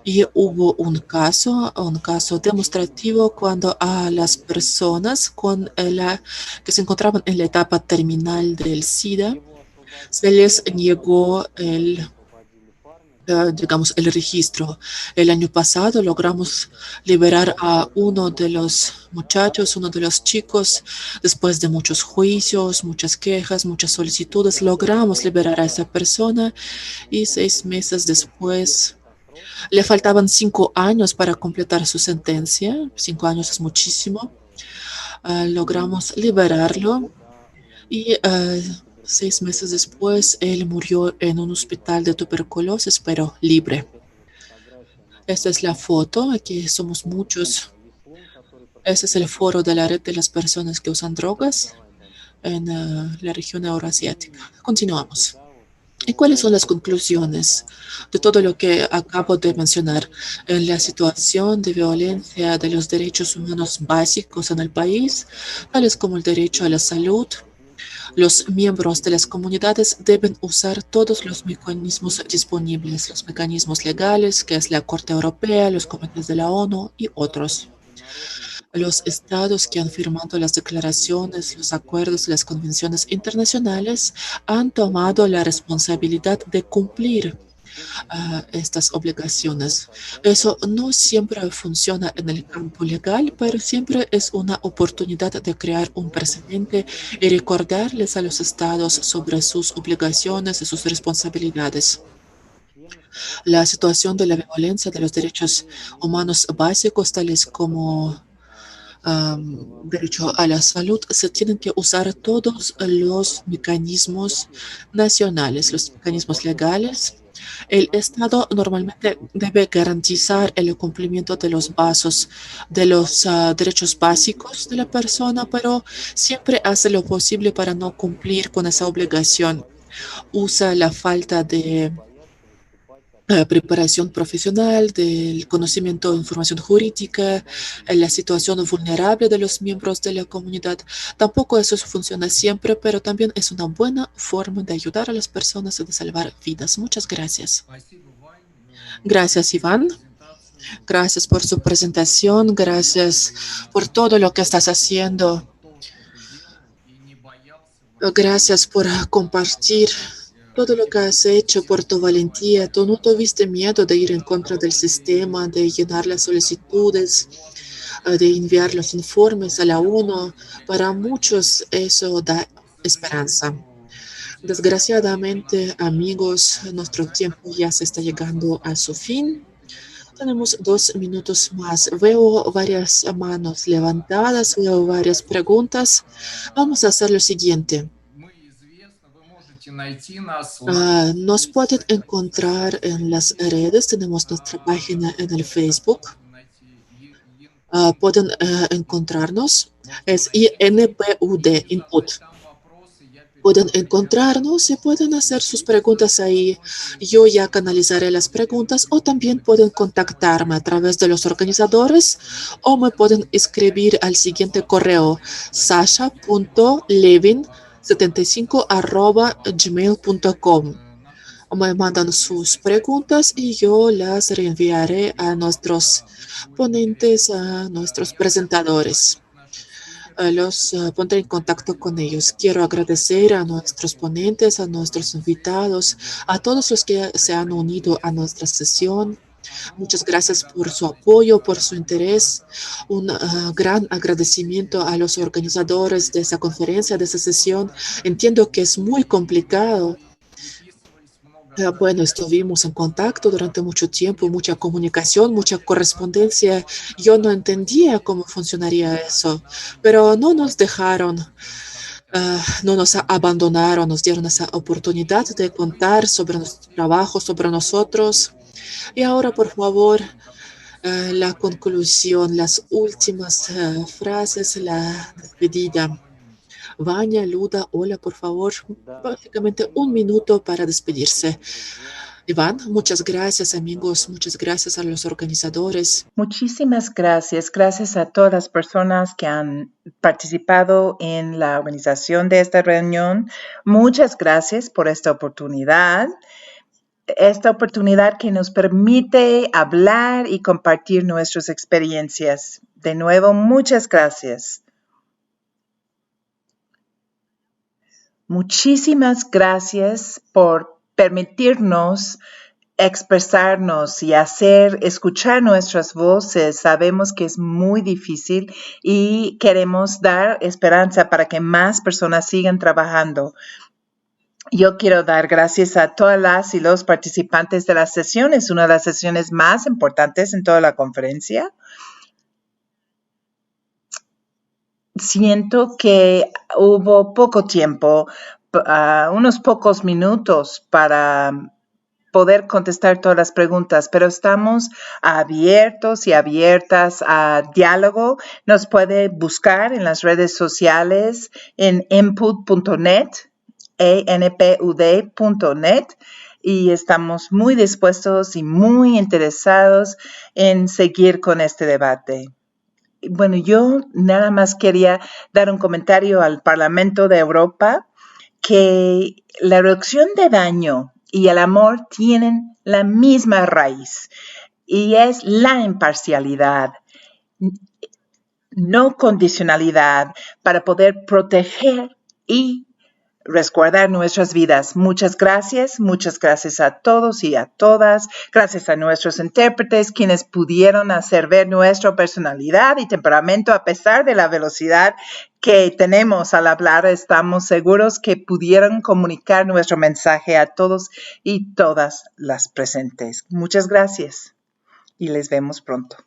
Y hubo un caso demostrativo cuando a las personas que se encontraban en la etapa terminal del SIDA se les negó el registro. El año pasado logramos liberar a uno de los muchachos, uno de los chicos, después de muchos juicios, muchas quejas, muchas solicitudes, logramos liberar a esa persona, y 6 meses después le faltaban 5 años para completar su sentencia. 5 años es muchísimo. Logramos liberarlo y 6 meses después, él murió en un hospital de tuberculosis, pero libre. Esta es la foto. Aquí somos muchos. Este es el foro de la red de las personas que usan drogas en la región euroasiática. Continuamos. ¿Y cuáles son las conclusiones de todo lo que acabo de mencionar? En la situación de violencia de los derechos humanos básicos en el país, tales como el derecho a la salud, Los miembros de las comunidades deben usar todos los mecanismos disponibles, los mecanismos legales, que es la Corte Europea, los comités de la ONU y otros. Los estados que han firmado las declaraciones, los acuerdos y las convenciones internacionales han tomado la responsabilidad de cumplir estas obligaciones. Eso no siempre funciona en el campo legal, pero siempre es una oportunidad de crear un precedente y recordarles a los estados sobre sus obligaciones y sus responsabilidades. La situación de la violencia de los derechos humanos básicos, tales como derecho a la salud, se tienen que usar todos los mecanismos nacionales, los mecanismos legales. El Estado normalmente debe garantizar el cumplimiento de los derechos básicos de la persona, pero siempre hace lo posible para no cumplir con esa obligación. Usa la falta de preparación profesional, del conocimiento de información jurídica, la situación vulnerable de los miembros de la comunidad. Tampoco eso funciona siempre, pero también es una buena forma de ayudar a las personas y de salvar vidas. Muchas gracias. Gracias, Iván. Gracias por su presentación. Gracias por todo lo que estás haciendo. Gracias por compartir todo lo que has hecho, por tu valentía. Tú no tuviste miedo de ir en contra del sistema, de llenar las solicitudes, de enviar los informes a la ONU. Para muchos eso da esperanza. Desgraciadamente, amigos, nuestro tiempo ya se está llegando a su fin. Tenemos 2 minutos más. Veo varias manos levantadas, veo varias preguntas. Vamos a hacer lo siguiente. Nos pueden encontrar en las redes. Tenemos nuestra página en el Facebook. Pueden encontrarnos. Es INPUD, Input. Pueden encontrarnos y pueden hacer sus preguntas ahí. Yo ya canalizaré las preguntas, o también pueden contactarme a través de los organizadores, o me pueden escribir al siguiente correo: sasha.levin75@gmail.com. Me mandan sus preguntas y yo las reenviaré a nuestros ponentes, a nuestros presentadores. Los pondré en contacto con ellos. Quiero agradecer a nuestros ponentes, a nuestros invitados, a todos los que se han unido a nuestra sesión. Muchas gracias por su apoyo, por su interés. Un gran agradecimiento a los organizadores de esa conferencia, de esa sesión. Entiendo que es muy complicado. Bueno, estuvimos en contacto durante mucho tiempo, mucha comunicación, mucha correspondencia. Yo no entendía cómo funcionaría eso, pero no nos dejaron, no nos abandonaron, nos dieron esa oportunidad de contar sobre nuestro trabajo, sobre nosotros. Y ahora, por favor, la conclusión, las últimas frases, la despedida. Vania, Luda, hola, por favor. Básicamente 1 minuto para despedirse. Iván, muchas gracias, amigos. Muchas gracias a los organizadores. Muchísimas gracias. Gracias a todas las personas que han participado en la organización de esta reunión. Muchas gracias por esta oportunidad. Esta oportunidad que nos permite hablar y compartir nuestras experiencias. De nuevo, muchas gracias. Muchísimas gracias por permitirnos expresarnos y escuchar nuestras voces. Sabemos que es muy difícil y queremos dar esperanza para que más personas sigan trabajando. Yo quiero dar gracias a todas las y los participantes de la sesión. Es una de las sesiones más importantes en toda la conferencia. Siento que hubo poco tiempo, unos pocos minutos para poder contestar todas las preguntas, pero estamos abiertos y abiertas a diálogo. Nos puede buscar en las redes sociales en input.net, anpud.net, y estamos muy dispuestos y muy interesados en seguir con este debate. Bueno, yo nada más quería dar un comentario al Parlamento de Europa. que la reducción de daño y el amor tienen la misma raíz y es la imparcialidad, no condicionalidad para poder proteger y resguardar nuestras vidas. Muchas gracias a todos y a todas. Gracias a nuestros intérpretes, quienes pudieron hacer ver nuestra personalidad y temperamento a pesar de la velocidad que tenemos al hablar. Estamos seguros que pudieron comunicar nuestro mensaje a todos y todas las presentes. Muchas gracias y les vemos pronto.